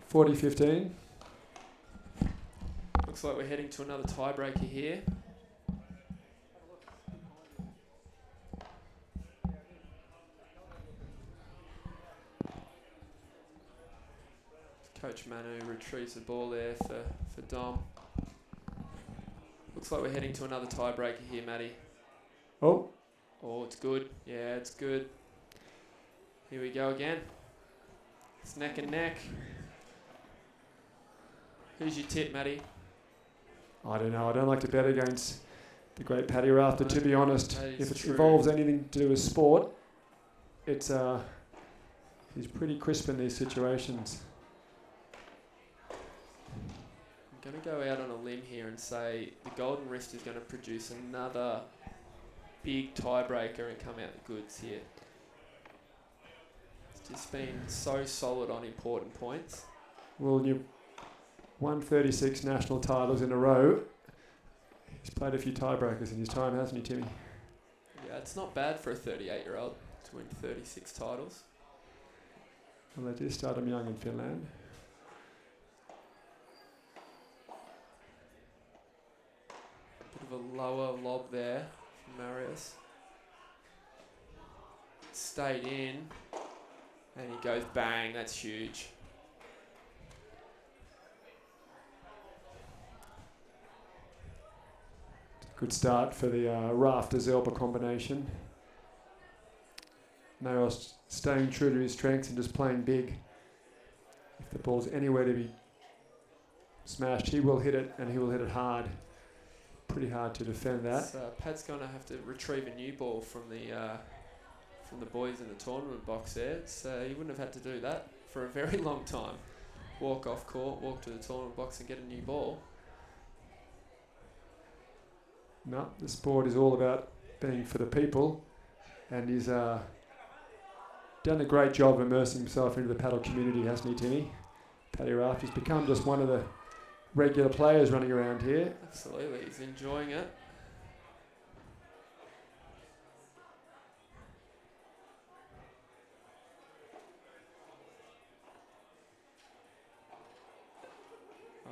(40-15). Looks like we're heading to another tiebreaker here. Coach Manu retrieves the ball there for Dom. Looks like we're heading to another tiebreaker here, Matty. Oh. Oh, it's good. Yeah, it's good. Here we go again. It's neck and neck. Who's your tip, Matty? I don't know. I don't like to bet against the great Paddy Rafter, to be honest. If it involves anything to do with sport, it's he's pretty crisp in these situations. I'm going to go out on a limb here and say the Golden Wrist is going to produce another big tiebreaker and come out the goods here. It's just been so solid on important points. Well, you've won 36 national titles in a row. He's played a few tiebreakers in his time, hasn't he, Timmy? Yeah, it's not bad for a 38-year-old to win 36 titles. Well, they do start him young in Finland. Bit of a lower lob there from Marius. Stayed in. And he goes bang, that's huge. Good start for the Rafter-Zelba combination. Marius staying true to his strengths and just playing big. If the ball's anywhere to be smashed, he will hit it, and he will hit it hard. Pretty hard to defend that. So Pat's going to have to retrieve a new ball from the boys in the tournament box there. So he wouldn't have had to do that for a very long time. Walk off court, walk to the tournament box and get a new ball. No, the sport is all about being for the people, and he's done a great job immersing himself into the paddle community, hasn't he, Timmy? Paddy Raft, he's become just one of the regular players running around here. Absolutely, he's enjoying it.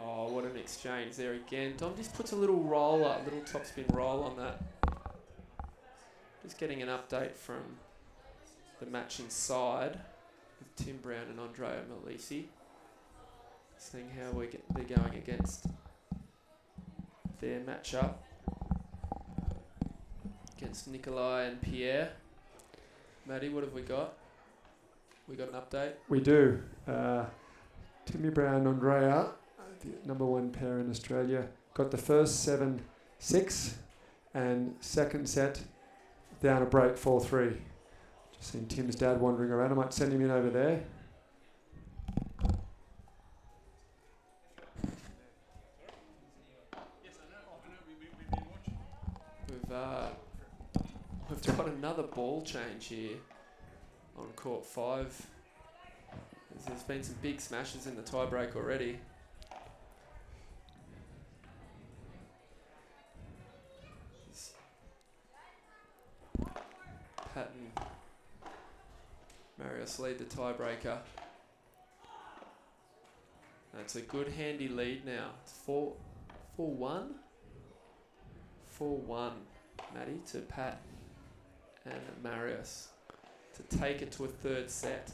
Oh, what an exchange there again. Dom just puts a little roller, little topspin roll on that. Just getting an update from the match inside with Tim Brown and Andrea Malisi. Seeing how they're going against their matchup against Nikolai and Pierre. Matty, what have we got? We got an update? We do. Timmy Brown, Andrea, the number one pair in Australia, got the first 7-6 and second set down a break 4-3. Seen Tim's dad wandering around. I might send him in over there. We've got another ball change here on court 5. There's been some big smashes in the tiebreak already. Patton, Marius lead the tiebreaker. That's a good handy lead now. It's 4-1. 4-1, Matty, to Pat and Marius to take it to a third set.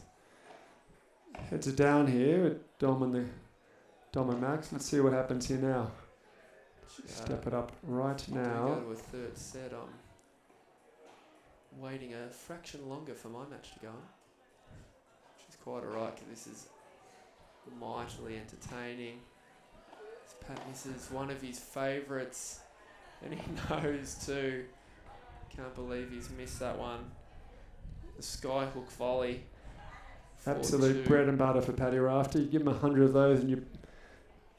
Heads are down here with Dom and Max. Let's see what happens here now. Step it up right now. Go to a third set. I'm waiting a fraction longer for my match to go on, which is quite alright because this is mightily entertaining. Pat misses one of his favourites, and he knows too. Can't believe he's missed that one. The skyhook volley. Absolute 4-2. bread and butter for Paddy Rafter. You give him 100 of those and you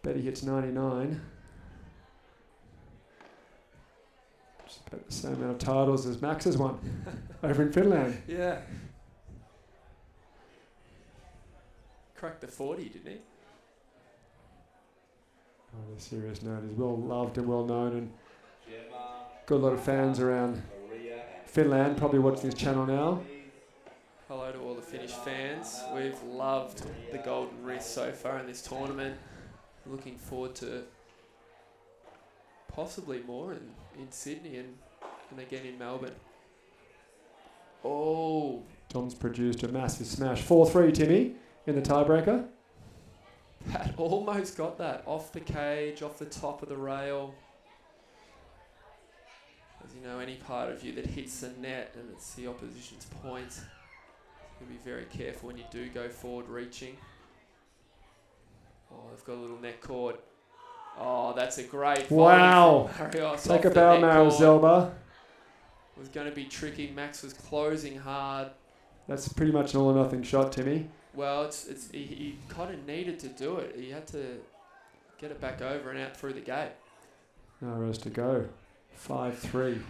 bet he hits 99. Just about the same amount of titles as Max's one over in Finland. Yeah. Cracked the 40, didn't he? On a serious note, he's well loved and well known and got a lot of fans around Finland, probably watching this channel now. Hello to all the Finnish fans. We've loved the golden wrist so far in this tournament. Looking forward to possibly more in Sydney and again in Melbourne. Oh. Tom's produced a massive smash. 4-3, Timmy, in the tiebreaker. Pat almost got that. Off the cage, off the top of the rail. As you know, any part of you that hits the net and it's the opposition's point, you be very careful when you do go forward reaching. Oh, they've got a little net cord. Oh, that's a great volley. Wow. Marios Take a off the bow, net Meryl cord. Zelba. Was going to be tricky. Max was closing hard. That's pretty much an all or nothing shot, Timmy. Well, he kind of needed to do it. He had to get it back over and out through the gate. No rest to go. 5-3.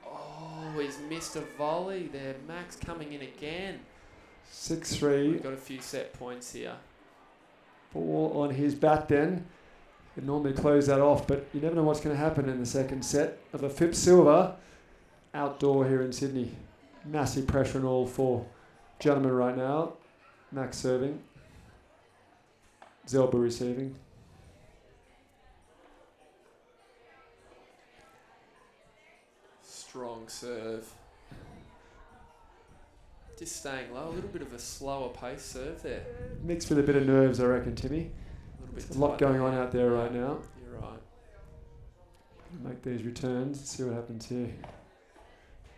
Oh, he's missed a volley there. Max coming in again. 6-3. We've got a few set points here. Ball on his bat then. He'd normally close that off, but you never know what's going to happen in the second set of a FIP Silver outdoor here in Sydney. Massive pressure on all four gentlemen right now. Max serving. Zelba receiving. Strong serve. Just staying low. A little bit of a slower pace serve there. Mixed with a bit of nerves, I reckon, Timmy. A little bit There's a lot tight going there. on out there right now. You're right. Make these returns, see what happens here.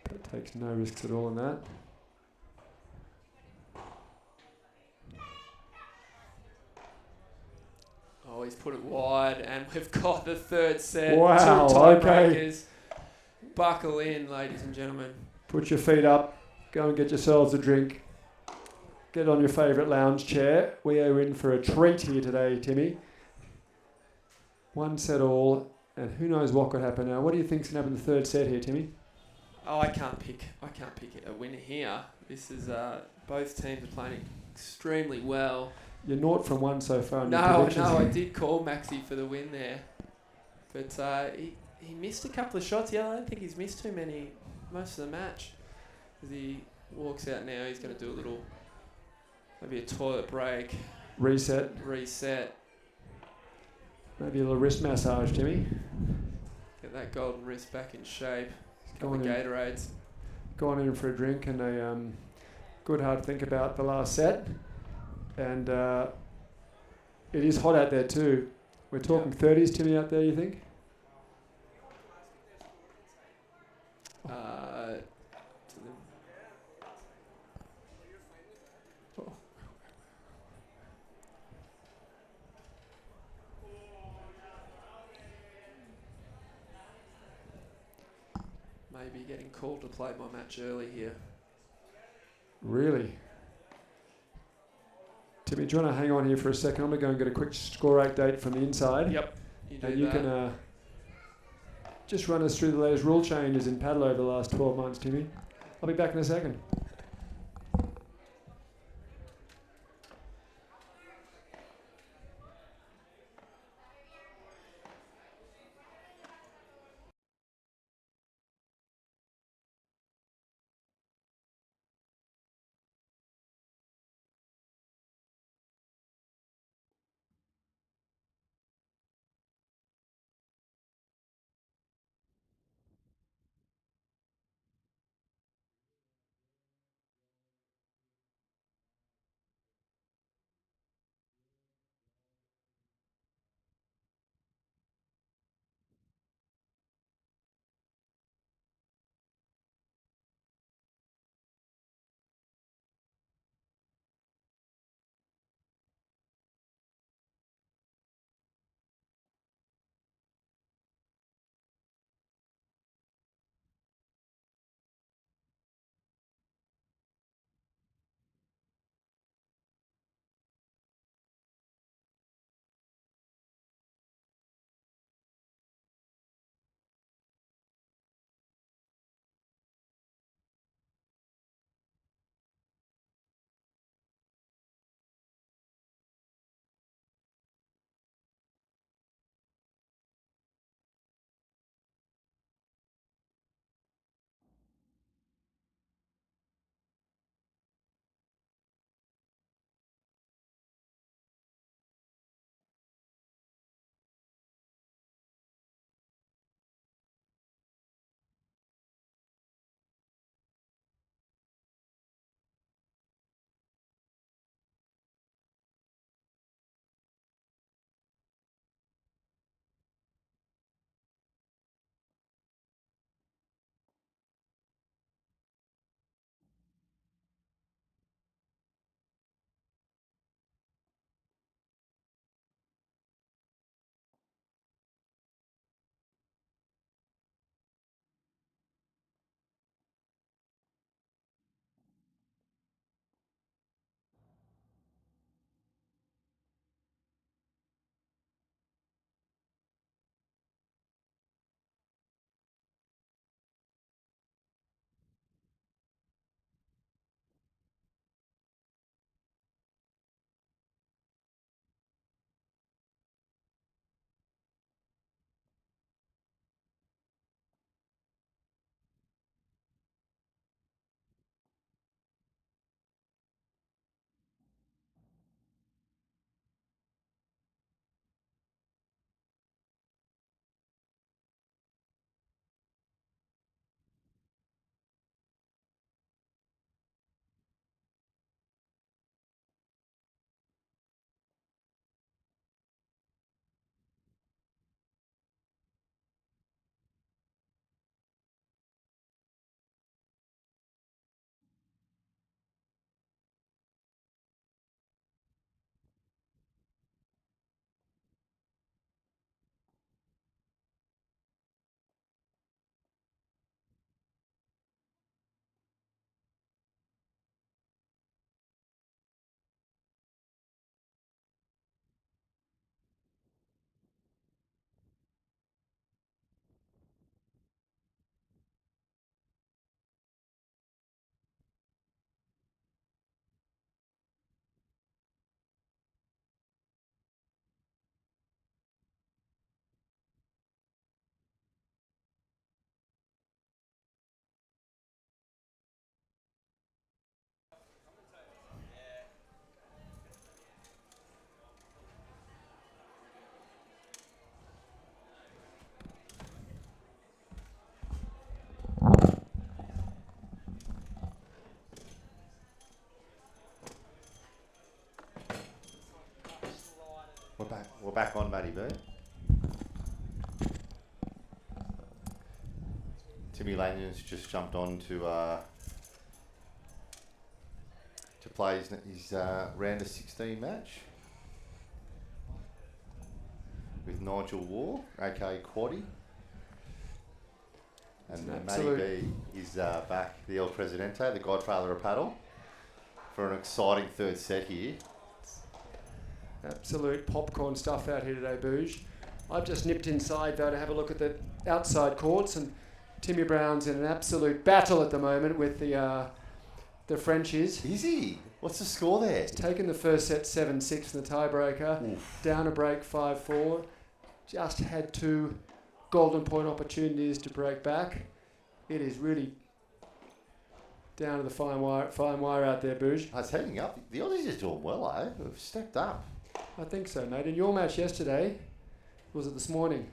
But takes no risks at all in that. Oh, he's put it wide, and we've got the third set. Wow, Two okay. tiebreakers. Buckle in, ladies and gentlemen. Put your feet up, go and get yourselves a drink. Get on your favourite lounge chair. We are in for a treat here today, Timmy. One set all, and who knows what could happen now. What do you think's going to happen in the third set here, Timmy? Oh, I can't pick a winner here. This is both teams are playing extremely well. You're 0 from 1 so far in your No, predictions. I did call Maxi for the win there, but he missed a couple of shots. Yeah, I don't think he's missed too many most of the match. As he walks out now, he's going to do a little, maybe a toilet break, Reset. Maybe a little wrist massage, Timmy. Get that golden wrist back in shape. Go Couple on of in. Gatorades. Go on in for a drink and a good hard think about the last set. And it is hot out there too. We're talking 30s, Timmy, out there, you think? maybe getting called to play my match early here. Really? Timmy, do you want to hang on here for a second? I'm going to go and get a quick score update from the inside. Yep, you do And you that. can just run us through the latest rule changes in Padel over the last 12 months, Timmy. I'll be back in a second. We're back on, Matty B. Timmy Lanyon's just jumped on to play his round of 16 match with Nigel War, aka Quaddy. And An Matty absolute- B is back, the El Presidente, the godfather of paddle, for an exciting third set here. Absolute popcorn stuff out here today, Booge. I've just nipped inside though to have a look at the outside courts, and Timmy Brown's in an absolute battle at the moment with the Frenchies. Is he? What's the score there? He's taken the first set 7-6 in the tiebreaker, down a break 5-4. Just had 2 golden point opportunities to break back. It is really down to the fine wire out there, Booge. It's heading up. The Aussies are doing well, eh? They've stepped up. I think so, mate. In your match yesterday, was it this morning?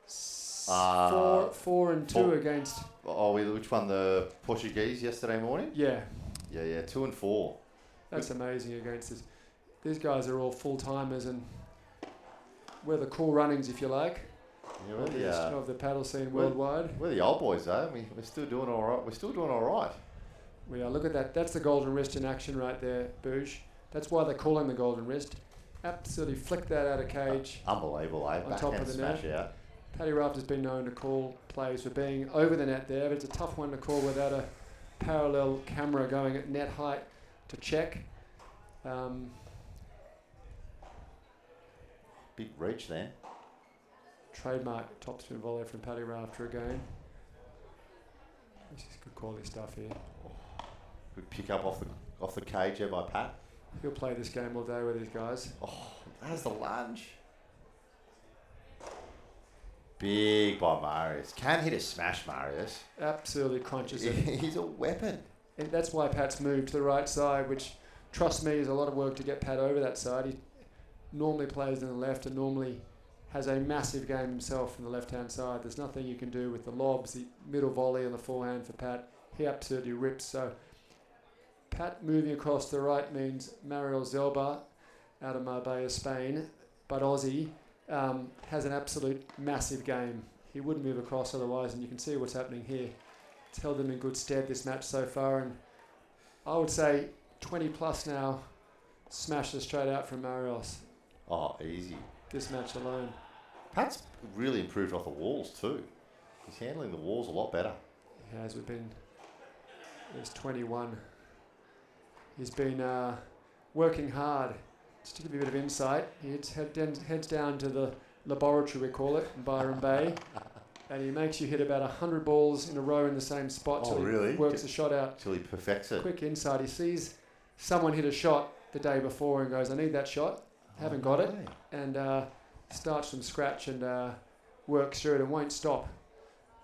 4-2 against. Oh, which one? The Portuguese yesterday morning? Yeah, Yeah, 2-4. that's amazing against this. These guys are all full timers, and we're the cool runnings, if you like, of the paddle scene worldwide. We're the old boys, though. We're still doing all right. We're still doing all right. We are. Look at that. That's the golden wrist in action right there, Booge. That's why they call him the golden wrist. Absolutely flicked that out of cage. Unbelievable, eh? On top of the smash net. out. Paddy Raft has been known to call plays for being over the net there, but it's a tough one to call without a parallel camera going at net height to check. Big reach then. Trademark topspin volley from Paddy Rafter again. This is good quality stuff here. Good pick up off the cage there by Pat. He'll play this game all day with these guys. Oh, there's the lunge. Big by Marius. Can hit a smash, Marius. Absolutely crunches it. He's a weapon. And that's why Pat's moved to the right side, which, trust me, is a lot of work to get Pat over that side. He normally plays in the left and normally has a massive game himself from the left-hand side. There's nothing you can do with the lobs, the middle volley and the forehand for Pat. He absolutely rips. So Pat moving across the right means Mario Zelba out of Marbella, Spain, but Aussie has an absolute massive game. He wouldn't move across otherwise, and you can see what's happening here. It's held them in good stead this match so far, and I would say 20 plus now smashes straight out from Marios. Oh, easy. This match alone. Pat's really improved off the walls too. He's handling the walls a lot better. He has. He's 21. He's been working hard. Just to give you a bit of insight, he heads down to the laboratory, we call it, in Byron Bay, and he makes you hit about 100 balls in a row in the same spot till he works the shot out. Till he perfects it. Quick insight, he sees someone hit a shot the day before and goes, I need that shot, haven't got it, and starts from scratch and works through it and won't stop.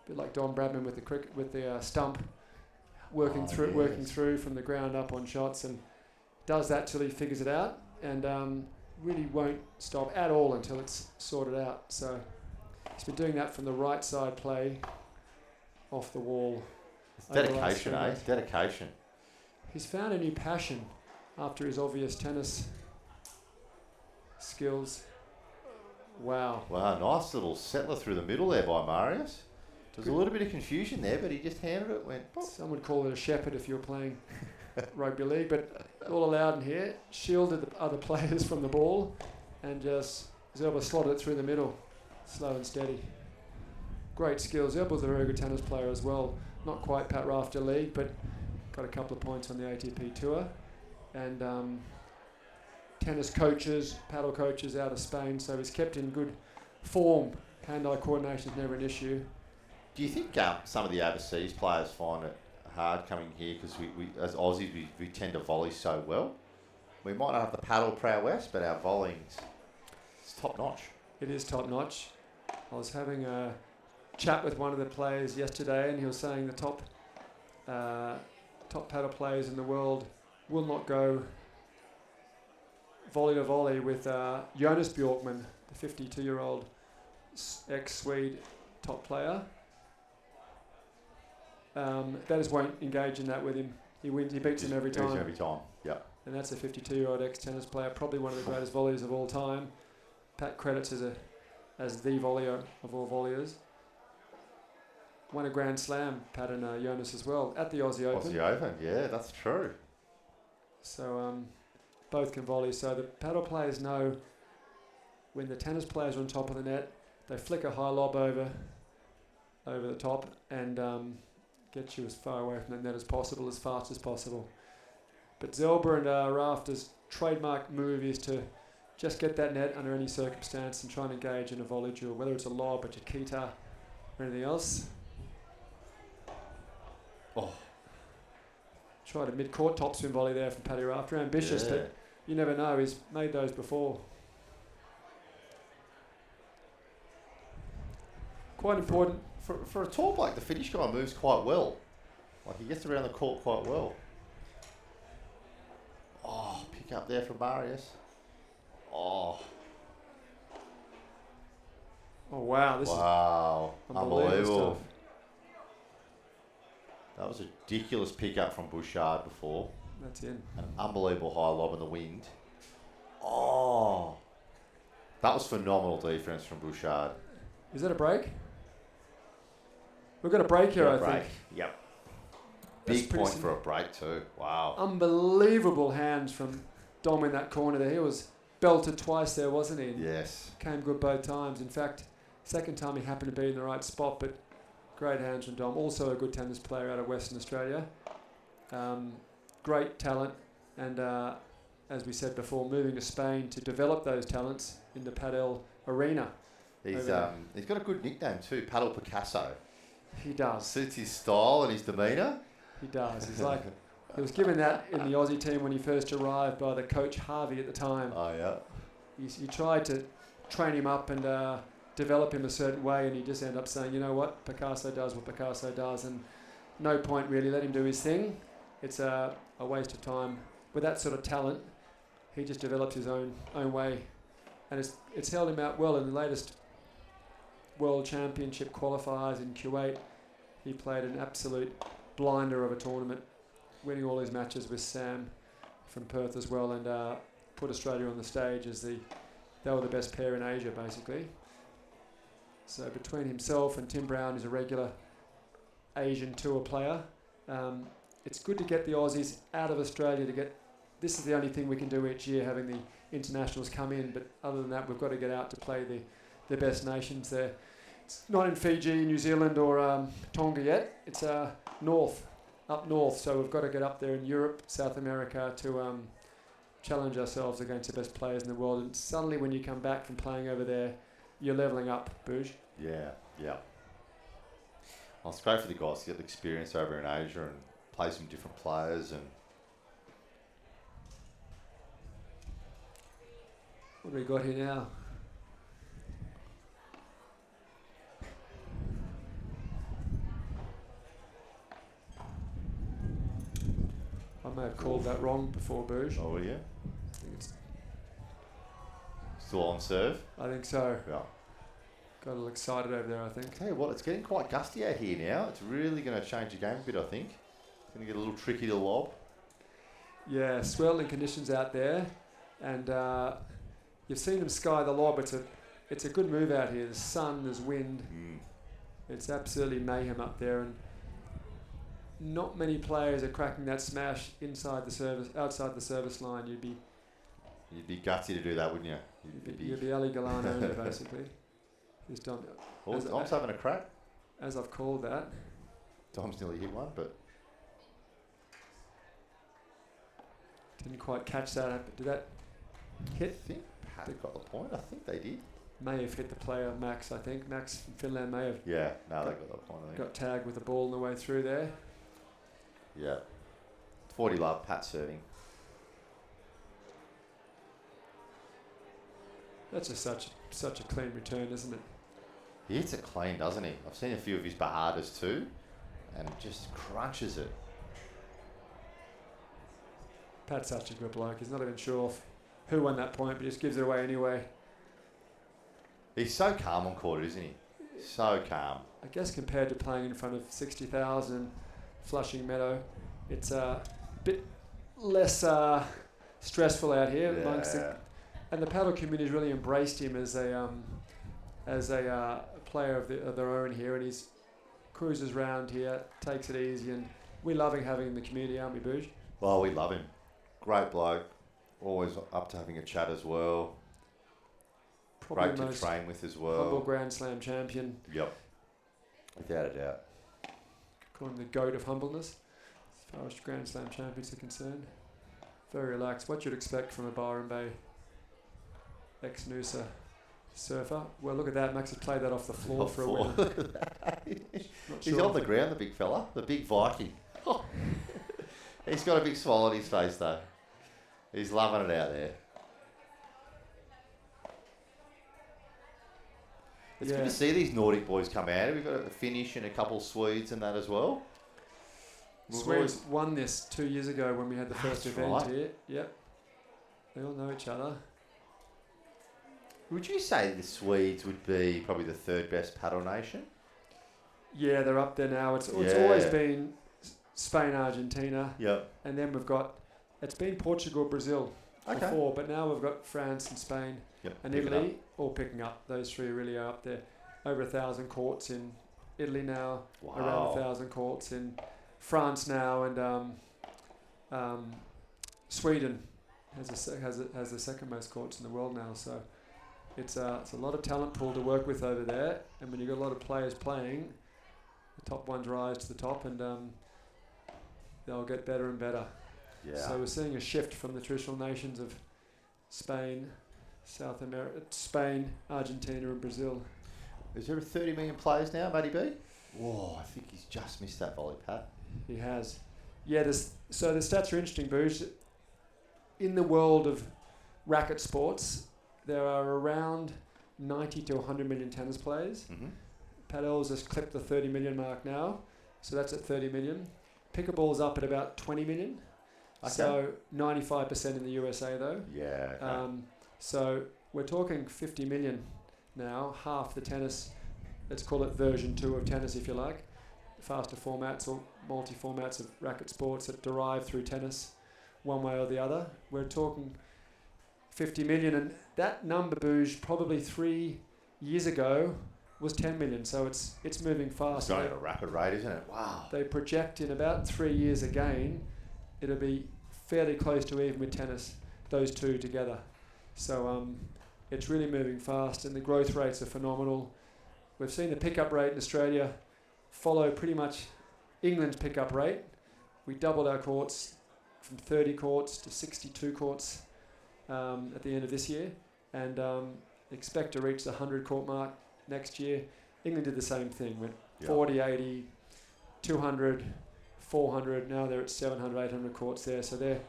A bit like Don Bradman with the stump, working through from the ground up on shots, and does that till he figures it out, and really won't stop at all until it's sorted out. So he's been doing that from the right side play off the wall. It's dedication, eh? Dedication. He's found a new passion after his obvious tennis skills. Wow. Wow, nice little settler through the middle there by Marius. There's a little bit of confusion there, but he just handled it, went pop. Some would call it a shepherd if you're playing rugby league, but all allowed in here. Shielded the other players from the ball and just Zelba slotted it through the middle, slow and steady. Great skills. Zelba's a very good tennis player as well. Not quite Pat Rafter League, but got a couple of points on the ATP Tour. And tennis coaches, paddle coaches out of Spain, so he's kept in good form. Hand-eye coordination is never an issue. Do you think some of the overseas players find it hard coming here because we as Aussies we tend to volley so well? We might not have the paddle prowess, but our volleying's top notch. It is top notch. I was having a chat with one of the players yesterday, and he was saying the top paddle players in the world will not go volley to volley with Jonas Bjorkman, the 52-year-old ex-Swede top player. That just won't engage in that with him. He wins. He beats him every time. Every time. Yep. And that's a 52-year-old ex-tennis player, probably one of the greatest volleyers of all time. Pat credits as the volleyer of all volleyers. Won a Grand Slam, Pat and Jonas as well, at the Aussie Open. Aussie Open, yeah, that's true. So both can volley. So the paddle players know when the tennis players are on top of the net, they flick a high lob over over the top and get you as far away from the net as possible, as fast as possible. But Zelba and Rafter's trademark move is to just get that net under any circumstance and try and engage in a volley duel, whether it's a lob, a chiquita, or anything else. Oh. Tried a mid-court topspin volley there from Paddy Rafter. Ambitious, Yeah. but you never know. He's made those before. Quite important. For a tall bloke, the Finnish guy moves quite well. Like, he gets around the court quite well. Oh, pick up there from Marius. Oh, Oh, wow. This wow. is unbelievable stuff. That was a ridiculous pick up from Bouchard before. That's in. An unbelievable high lob in the wind. Oh, that was phenomenal defense from Bouchard. Is that a break? We've got a break here, I think. Yep. That's Big pretty point for a break too. Wow. Unbelievable hands from Dom in that corner there. He was belted twice there, wasn't he? And Yes. came good both times. In fact, second time he happened to be in the right spot, but great hands from Dom. Also a good tennis player out of Western Australia. Great talent, and as we said before, moving to Spain to develop those talents in the Padel arena. He's Over he's got a good nickname too, Padel Picasso. He does. Suits his style and his demeanour. He does. He's like, he was given that in the Aussie team when he first arrived by the coach Harvey at the time. Oh yeah. He tried to train him up and develop him a certain way, and he just ended up saying, you know what, Picasso does what Picasso does, and no point really, let him do his thing. It's a waste of time. With that sort of talent, he just develops his own way, and it's held him out well in the latest World Championship qualifiers in Kuwait. He played an absolute blinder of a tournament, winning all his matches with Sam from Perth as well, and put Australia on the stage as they were the best pair in Asia, basically. So between himself and Tim Brown, who's a regular Asian tour player, it's good to get the Aussies out of Australia to get. This is the only thing we can do each year, having the internationals come in. But other than that, we've got to get out to play the best nations there. It's not in Fiji, New Zealand, or Tonga yet. It's up north. So we've got to get up there in Europe, South America to challenge ourselves against the best players in the world. And suddenly, when you come back from playing over there, you're levelling up, Booge. Yeah. Well, it's great for the guys to get the experience over in Asia and play some different players and. What do we got here now? I may have called that wrong before, Booge. Oh yeah. I think it's. Still on serve. I think so. Yeah. Got a little excited over there, I think. Tell you what, it's getting quite gusty out here now. It's really going to change the game a bit, I think. It's going to get a little tricky to lob. Yeah, swirling conditions out there, and you've seen them sky the lob. It's a good move out here. There's sun, there's wind. It's absolutely mayhem up there, and not many players are cracking that smash outside the service line. You'd be gutsy to do that, wouldn't you? You'd be Ali Galan only, basically. He's done. Oh, Dom's having a crack. As I've called that. Dom's nearly hit one, but didn't quite catch that. Did that hit? I think Pat got the point. I think they did. May have hit the player, Max, I think. Max from Finland may have Yeah, no, they got the point, I think. got tagged with the ball on the way through there. Yeah. 40 love, Pat serving. That's just such a clean return, isn't it? He hits it clean, doesn't he? I've seen a few of his Bahadas too, and just crunches it. Pat's such a good bloke. He's not even sure who won that point, but he just gives it away anyway. He's so calm on court, isn't he? So calm. I guess compared to playing in front of 60,000 in Flushing Meadow, it's a bit less stressful out here amongst the. And the paddle community has really embraced him as a player of their own here, and he's cruises around here, takes it easy, and we're loving having him in the community, aren't we, Booge? Well, we love him. Great bloke. Always up to having a chat as well. Probably Great to train with as well. humble Grand Slam champion. Yep. Without a doubt. Call him the GOAT of humbleness, as far as Grand Slam champions are concerned. Very relaxed. What you'd expect from a Byron Bay ex-Noosa surfer. Well, look at that. Max has played that off the floor for a winner. He's on the ground, the big fella, the big Viking. He's got a big smile on his face, though. He's loving it out there. It's good to see these Nordic boys come out. We've got a Finnish and a couple Swedes and that as well. Swedes won this 2 years ago when we had the first event right. here. Yep. They all know each other. Would you say the Swedes would be probably the third best paddle nation? Yeah, they're up there now. It's always been Spain, Argentina. Yep. And then it's been Portugal, Brazil before, but now we've got France and Spain and Italy all picking up. Those three really are up there. Over 1,000 courts in Italy now, around 1,000 courts in France now, and Sweden has the second most courts in the world now. So it's a lot of talent pool to work with over there, and when you've got a lot of players playing, the top ones rise to the top, and they'll get better and better. Yeah. So we're seeing a shift from the traditional nations of Spain, South America, Spain, Argentina, and Brazil. Is there 30 million players now, Matty B? Whoa, I think he's just missed that volley, Pat. He has. Yeah, so the stats are interesting, Boosh. In the world of racket sports, there are around 90 to 100 million tennis players. Mm-hmm. Padel's just clipped the 30 million mark now, so that's at 30 million. Pickleball's up at about 20 million. Okay. So 95% in the USA though. Yeah. Okay. So we're talking 50 million now, half the tennis. Let's call it version 2 of tennis if you like. Faster formats or multi-formats of racket sports that derive through tennis one way or the other. We're talking 50 million, and that number, Booge, probably 3 years ago was 10 million, so it's moving fast. It's going at a rapid rate, isn't it? Wow. They project in about 3 years again, it'll be fairly close to even with tennis, those two together. So it's really moving fast, and the growth rates are phenomenal. We've seen the pickup rate in Australia follow pretty much England's pickup rate. We doubled our courts from 30 courts to 62 courts at the end of this year, and expect to reach the 100 court mark next year. England did the same thing, went 40, 80, 200, 400, now they're at 700, 800 courts there, so they're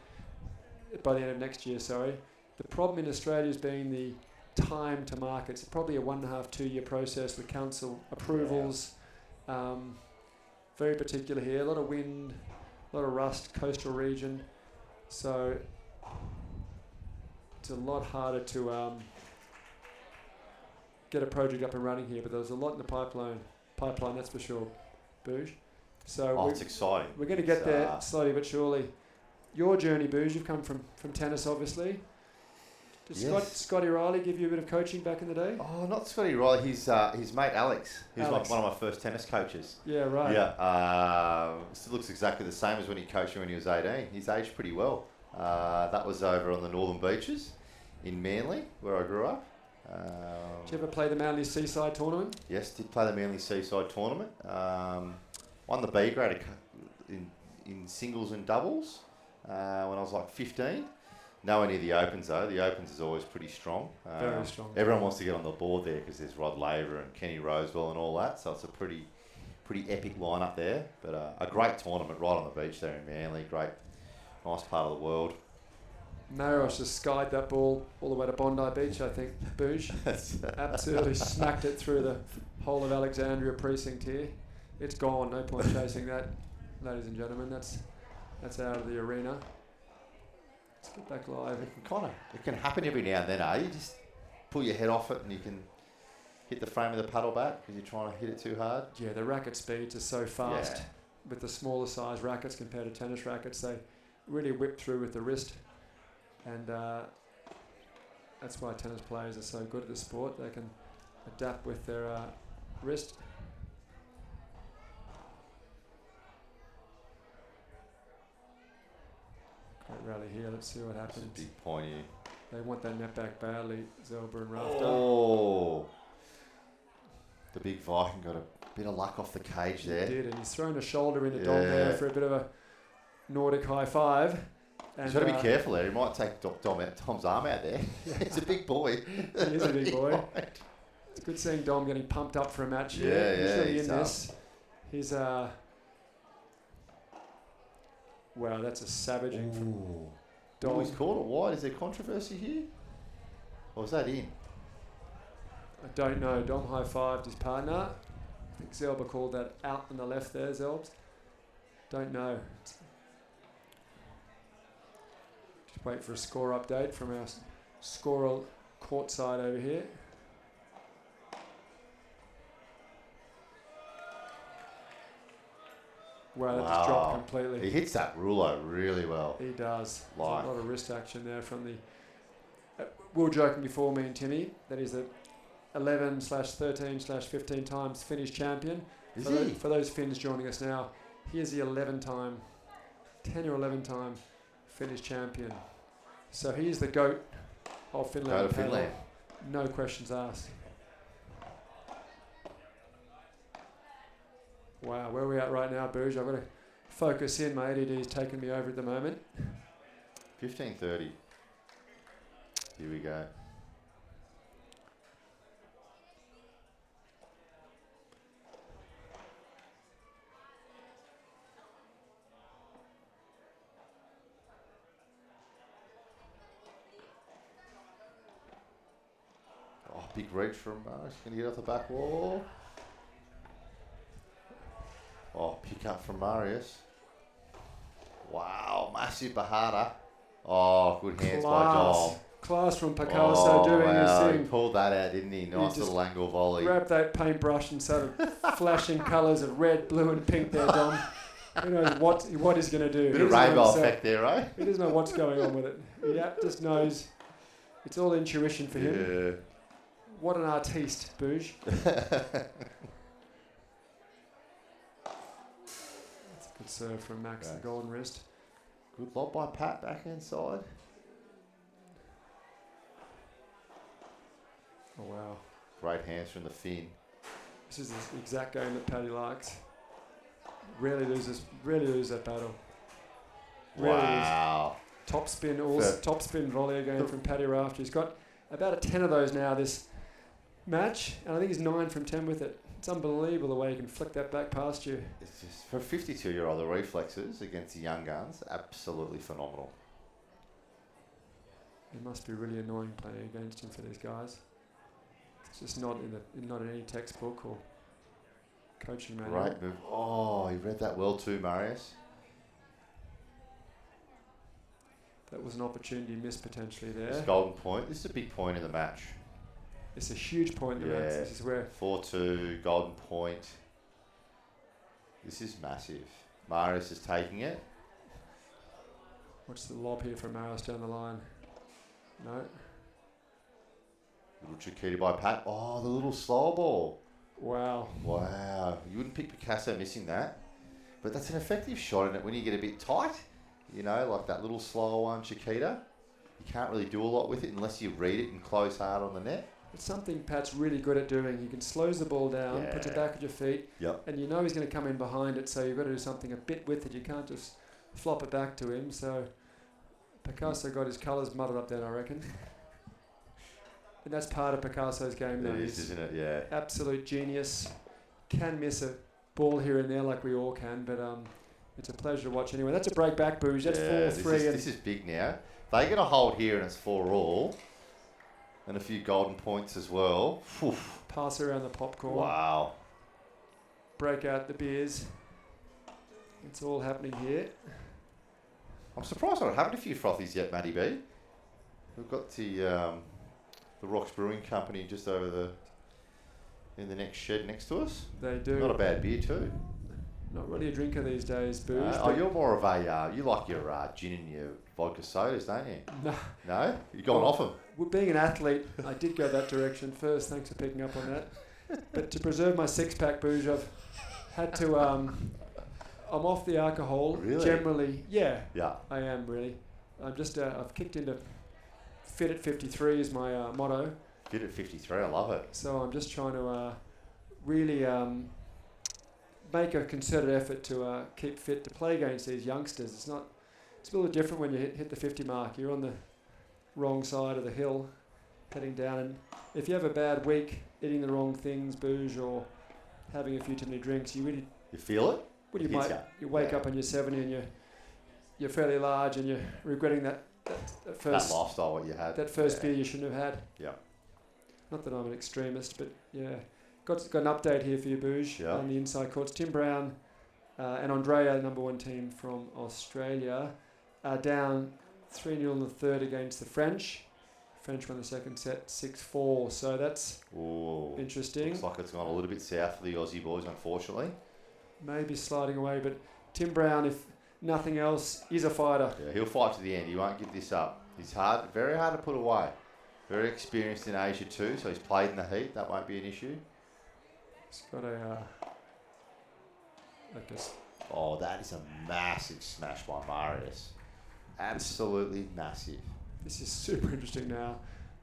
by the end of next year, sorry. The problem in Australia has been the time to market. It's probably a 1.5, 2 year process with council approvals. Very particular here, a lot of wind, a lot of rust, coastal region, so it's a lot harder to get a project up and running here, but there's a lot in the pipeline, that's for sure, Booge. So it's exciting. We're going to get there slowly but surely. Your journey, Booge, you've come from tennis, obviously. Did Scotty Riley give you a bit of coaching back in the day? Oh, not Scotty Riley. His mate Alex. He was one of my first tennis coaches. Yeah, right. Yeah. Still looks exactly the same as when he coached me when he was 18. He's aged pretty well. That was over on the Northern Beaches in Manly, where I grew up. Did you ever play the Manly Seaside tournament? Yes, did play the Manly Seaside tournament. Won the B grade in singles and doubles when I was like 15. Nowhere near the Opens though. The Opens is always pretty strong. Very strong. Everyone wants to get on the board there because there's Rod Laver and Kenny Rosewell and all that. So it's a pretty epic lineup there. But a great tournament right on the beach there in Manly. Great, nice part of the world. Maros just skied that ball all the way to Bondi Beach, I think. Booge. Absolutely smacked it through the whole of Alexandria precinct here. It's gone. No point chasing that, ladies and gentlemen. That's out of the arena. Let's get back live. It can happen every now and then, eh? You just pull your head off it and you can hit the frame of the paddle back because you're trying to hit it too hard. Yeah, the racket speeds are so fast with the smaller size rackets compared to tennis rackets. They really whip through with the wrist, and that's why tennis players are so good at the sport. They can adapt with their wrist. Great rally here. Let's see what happens. That's a big pointy. They want that net back badly, Zelba and Rafter. Oh. The big Viking got a Bit of luck off the cage He there. did, and he's thrown a shoulder into Dom Yeah. there for a bit of a Nordic high five. And He's got to be careful there. He might take Dom's arm out there. He's a big boy. He is a big boy. It's good seeing Dom getting pumped up for a match here. Yeah, He's yeah, really he's in up. this. He's wow, that's a savaging from Ooh. Dom. He's called it wide. Is there controversy here? Or is that in? I don't know. Dom high-fived his partner. I think Zelba called that out on the left there, Zelbs. Don't know. Just wait for a score update from our scorer courtside over here. Wow, that just dropped completely. He hits that ruler really well. He does. There's Like. a lot of wrist action there from the... we were joking before, me and Timmy, that he's the 11/13/15 times Finnish champion. Is For he? for those Finns joining us now, he is the 10 or 11 time Finnish champion. So he is the GOAT of Finland. Go to paddle. Finland. No questions asked. Wow, where are we at right now, Booge? I've got to focus in. My ADD is taking me over at the moment. 15:30. Here we go. Oh, big reach from Marius. Going to get off the back wall. Oh, pick up from Marius. Wow, massive Bahada. Oh, good hands by Dom. Class from Picasso doing his He thing. pulled that out, didn't he? Nice just little angle volley. Grab that paintbrush and started flashing colours of red, blue and pink there, Dom. Who knows what he's going to do. Bit He of doesn't know rainbow himself. effect there, right? He doesn't know what's going on with it. He just knows. It's all intuition for him. What an artiste, Booge. That's a good serve from Max, the golden wrist. Good lob by Pat, backhand side. Oh, wow. Great hands from the Finn. This is the exact game that Paddy likes. Rarely lose that battle. Rarely Wow. lose. Top spin volley again from Paddy Rafter. He's got about a 10 of those now this match, and I think he's 9 from 10 with it. It's unbelievable the way he can flick that back past you. It's just, for a 52-year-old, the reflexes against the young guns, absolutely phenomenal. It must be really annoying playing against him for these guys. It's just not in any textbook or coaching manual. Great move. Oh, he read that well too, Marius. That was an opportunity missed potentially there. This golden point. This is a big point in the match. It's a huge point in the match. This is where 4-2, golden point. This is massive. Marius is taking it. what's the lob here from Marius down the line? No. Little Chiquita by Pat. Oh, the little slow ball. Wow. Wow. You wouldn't pick Picasso missing that. But that's an effective shot in it when you get a bit tight. You know, like that little slower one, Chiquita. You can't really do a lot with it unless you read it and close hard on the net. It's something Pat's really good at doing. He can slows the ball down, puts it back at your feet, and you know he's going to come in behind it, so you've got to do something a bit with it. You can't just flop it back to him. So Picasso got his colours muddled up then, I reckon. And that's part of Picasso's game now. It is, isn't it? Yeah. Absolute genius. Can miss a ball here and there like we all can, but it's a pleasure to watch anyway. That's a break back, Booge. That's 4-3. This is big now. They get a hold here and it's 4-all. And a few golden points as well. Oof. Pass around the popcorn. Wow. Break out the beers. It's all happening here. I'm surprised I haven't had a few frothies yet, Matty B. We've got the Rocks Brewing Company just over in the next shed next to us. They do. Not a bad beer too. Not really a drinker these days, Booge. Oh, you're more of a, you like your gin and your vodka sodas, don't you? No. No? You're going off them. Well, being an athlete, I did go that direction first. Thanks for picking up on that. But to preserve my six-pack, Booge, I've had to... I'm off the alcohol. Really? Generally, yeah. Yeah. I am, really. I'm just... I've kicked into... Fit at 53 is my motto. Fit at 53, I love it. So I'm just trying to really make a concerted effort to keep fit to play against these youngsters. It's a little bit different when you hit the 50 mark. You're on the wrong side of the hill, heading down, and if you have a bad week, eating the wrong things, booze, or having a few too many drinks, you feel it? Well, you wake up and you're 70 and you're fairly large and you're regretting that first that lifestyle what you had. That first beer you shouldn't have had. Yeah. Not that I'm an extremist, but yeah. Got an update here for you, Booge, on the inside courts. Tim Brown and Andrea, number one team from Australia, are down 3-0 in the third against the French. French won the second set 6-4, so that's interesting. Looks like it's gone a little bit south for the Aussie boys, unfortunately. Maybe sliding away, but Tim Brown, if nothing else, is a fighter. Yeah, he'll fight to the end. He won't give this up. He's very hard to put away. Very experienced in Asia too, so he's played in the heat. That won't be an issue. He's got a, I guess. Oh, that is a massive smash by Marius. Absolutely massive. This is super interesting now.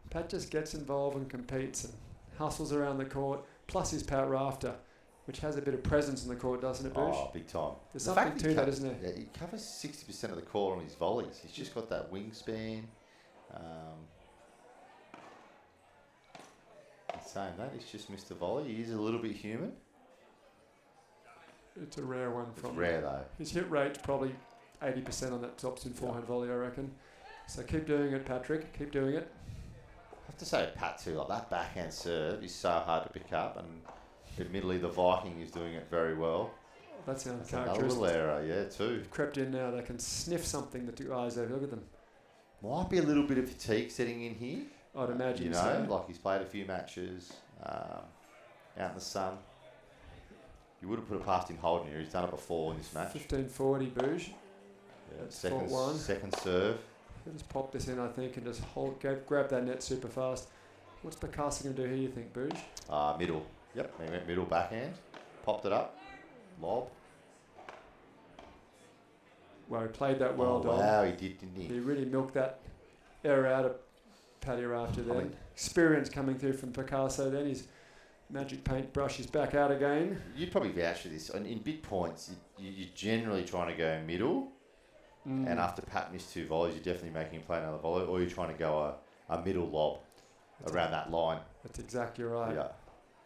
Pat just gets involved and competes and hustles around the court, plus his Pat Rafter, which has a bit of presence in the court, doesn't it, Boosh? Oh, big time. There's something to that, isn't there? Yeah, he covers 60% of the court on his volleys. He's just got that wingspan. Saying that, he's just missed a volley. He is a little bit human. It's a rare one from him. Rare though. His hit rate's probably 80% on that top spin forehand volley, I reckon. So keep doing it, Patrick. Keep doing it. I have to say, Pat too, like that backhand serve is so hard to pick up, and admittedly the Viking is doing it very well. That's uncharacteristic. Another little error, yeah, too. They've crept in now. They can sniff something, the two guys over. Look at them. Might be a little bit of fatigue setting in here. I'd imagine so. Like he's played a few matches out in the sun. You would have put it past him holding here. He's done it before in this match. 1540, Booge. Yeah, That's second serve. He'll just pop this in, I think, and just grab that net super fast. What's Picasso going to do here, you think, Booge? Middle. Yep, he went middle backhand. Popped it up. Lob. Well, he played that well, Dom. Wow, he did, didn't he? He really milked that error out of Paddy Rafter then. Experience coming through from Picasso then. His magic paintbrush is back out again. You'd probably vouch for this. In big points, you're generally trying to go middle. And after Pat missed 2 volleys, you're definitely making him play another volley, or you're trying to go a middle lob around that line. That's exactly right. Yeah.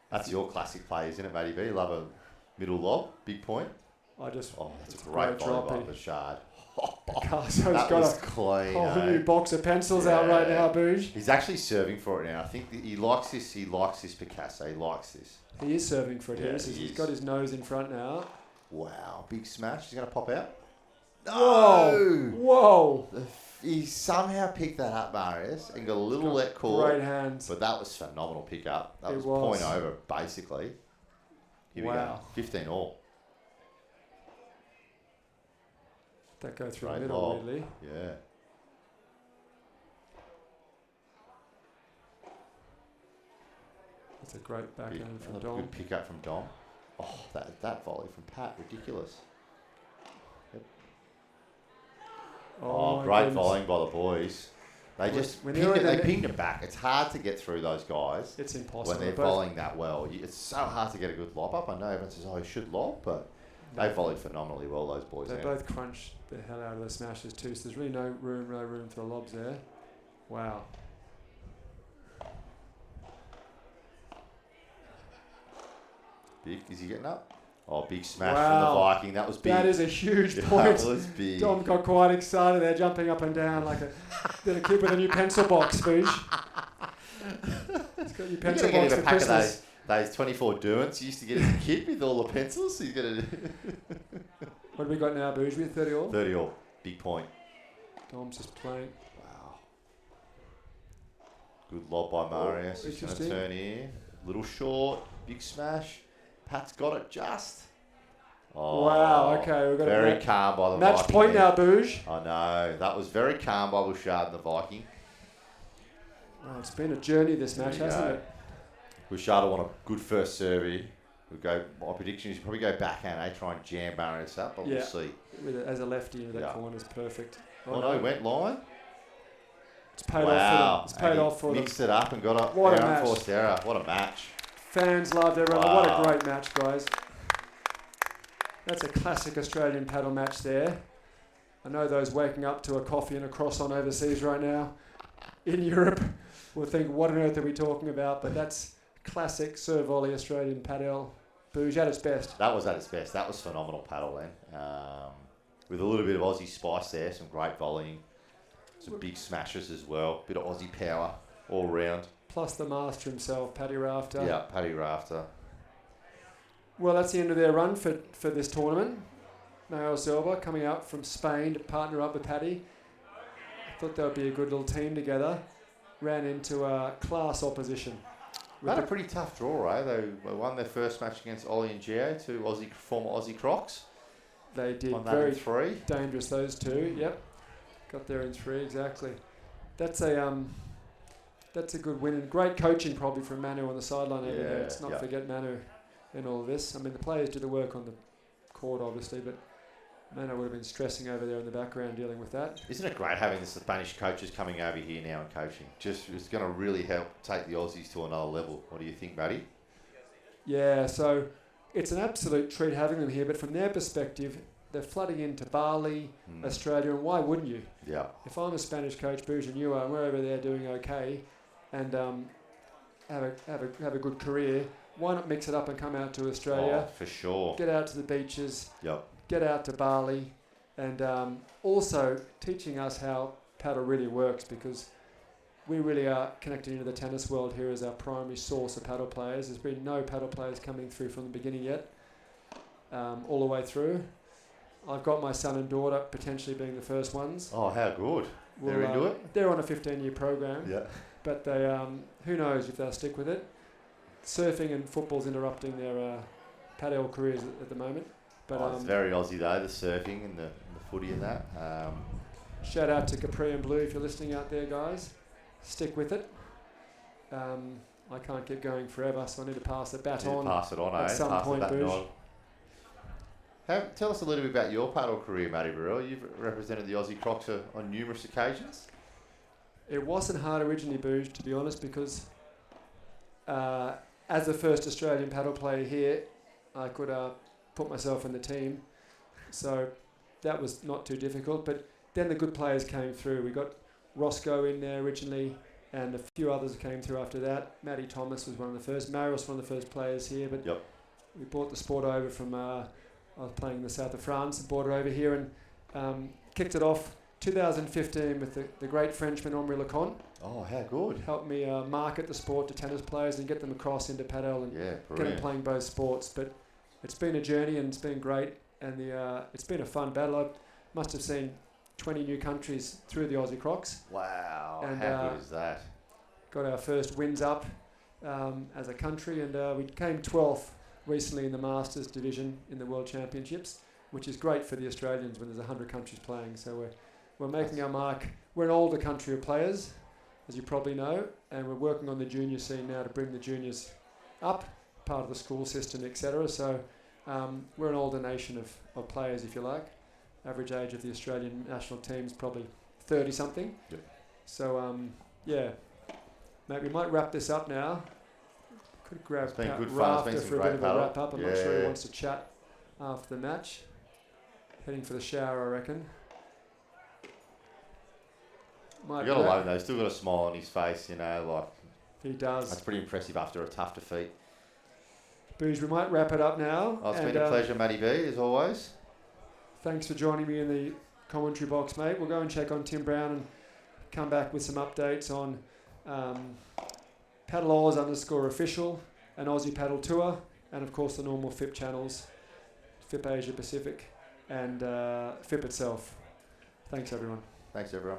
That's your classic play, isn't it, Matty B? You love a middle lob, big point. That's a great volley by Bashard. Picasso's that got was a clean, whole new box of pencils out right now, Booge. He's actually serving for it now. I think he likes this. He likes this, Picasso. He likes this. He is serving for it. Yeah, He's got his nose in front now. Wow, big smash. He's going to pop out. No! Whoa! He somehow picked that up, Marius, and got a little let call. Great hands. But that was phenomenal pickup. That was point over, basically. Here we go. 15 all. That go through the middle, really. Yeah. That's a great backhand from Dom. Good pickup from Dom. Oh, that volley from Pat, ridiculous. Yep. Oh, great volleying by the boys. They just pinged it back. It's hard to get through those guys. It's impossible. When they're volleying that well. It's so hard to get a good lob up. I know everyone says, he should lob, but they volleyed phenomenally well, those boys. They both crunched the hell out of the smashes too, so there's really no room for the lobs there. Wow. Big, is he getting up? Oh, big smash from the Viking. That was big. That is a huge point. That was big. Dom got quite excited there, jumping up and down like a kid with a new pencil box, Boosh. He's got your pencil box for Christmas. Those 24 Derwents you used to get as a kid with all the pencils. He's gonna. What have we got now, Boosh? We have 30 all? 30 all. Big point. Dom's just playing. Wow. Good lob by Marius. He's going to turn here. Little short. Big smash. Pat's got it just. Oh, wow, okay. We've got very calm by the Viking. Match point now, Booge. I know. That was very calm by Bouchard and the Viking. Oh, it's been a journey this match, hasn't it? Bouchard will want a good first serve here. My prediction is he'll probably go backhand, try and jam Marius up, but we'll see. As a lefty, that corner's perfect. Oh, no, he went line. It's paid off for them. It's paid off for them. Mixed it up and got a unforced error. What a match. Fans loved everyone. Wow. What a great match, guys. That's a classic Australian paddle match there. I know those waking up to a coffee and a croissant overseas right now in Europe will think, what on earth are we talking about? But that's classic serve volley Australian paddle. Booge at its best. That was at its best. That was phenomenal paddle then. With a little bit of Aussie spice there, some great volleying, some big smashes as well, bit of Aussie power all round. Plus the master himself, Paddy Rafter. Yeah, Paddy Rafter. Well, that's the end of their run for this tournament. Mario Silva coming out from Spain to partner up with Paddy. I thought they would be a good little team together. Ran into a class opposition. They had a pretty tough draw, eh? They won their first match against Ollie and Gio, two former Aussie Crocs. They did. Won that Very in 3. dangerous, those two. Yep. Got there in 3, exactly. That's a good win, and great coaching probably from Manu on the sideline over there. Let's not forget Manu in all of this. I mean, the players do the work on the court, obviously, but Manu would have been stressing over there in the background dealing with that. Isn't it great having the Spanish coaches coming over here now and coaching? Just it's going to really help take the Aussies to another level. What do you think, Matty? Yeah, so it's an absolute treat having them here, but from their perspective, they're flooding into Bali, Australia, and why wouldn't you? Yeah. If I'm a Spanish coach, Booge, and you are, and we're over there doing okay, and have a good career, why not mix it up and come out to Australia? Oh, for sure. Get out to the beaches. Yep. Get out to Bali, and also teaching us how paddle really works, because we really are connected into the tennis world here as our primary source of paddle players. There's been no paddle players coming through from the beginning yet, all the way through. I've got my son and daughter potentially being the first ones. Oh, how good. They're into it? They're on a 15-year program. Yeah. But they, who knows if they'll stick with it. Surfing and football's interrupting their paddle careers at the moment. But it's very Aussie though, the surfing and the footy and that. Shout out to Capri and Blue if you're listening out there, guys. Stick with it. I can't keep going forever, so I need to pass the baton. Pass it on, at some pass point, the baton Booge. on. Tell us a little bit about your paddle career, Matty Burrell. You've represented the Aussie Crocs on numerous occasions. It wasn't hard originally, Booge, to be honest, because as the first Australian paddle player here, I could put myself in the team. So that was not too difficult. But then the good players came through. We got Roscoe in there originally, and a few others came through after that. Matty Thomas was one of the first. Marius was one of the first players here. But we brought the sport over from... I was playing in the south of France, brought it over here and kicked it off 2015 with the great Frenchman Omri Leconte. Oh, how good. Helped me market the sport to tennis players and get them across into padel and get them playing both sports. But it's been a journey and it's been great, and it's been a fun battle. I must have seen 20 new countries through the Aussie Crocs. Wow, and, how good is that? Got our first wins up as a country, and we came 12th recently in the Masters division in the World Championships, which is great for the Australians when there's 100 countries playing. So we're making our mark. We're an older country of players, as you probably know, and we're working on the junior scene now to bring the juniors up, part of the school system, etc. So we're an older nation of players, if you like. Average age of the Australian national team is probably 30-something. Yep. So, yeah. Mate, we might wrap this up now. Could grab Rafter for a bit of a wrap up. I'm not sure he wants to chat after the match. Heading for the shower, I reckon. You got to love him though. He's still got a smile on his face, you know. Like he does. That's pretty impressive after a tough defeat. Booge, we might wrap it up now. Oh, it's been a pleasure, Matty B, as always. Thanks for joining me in the commentary box, mate. We'll go and check on Tim Brown and come back with some updates on Padel Oz _official and Aussie Paddle Tour, and of course the normal FIP channels, FIP Asia Pacific and FIP itself. Thanks everyone. Thanks everyone.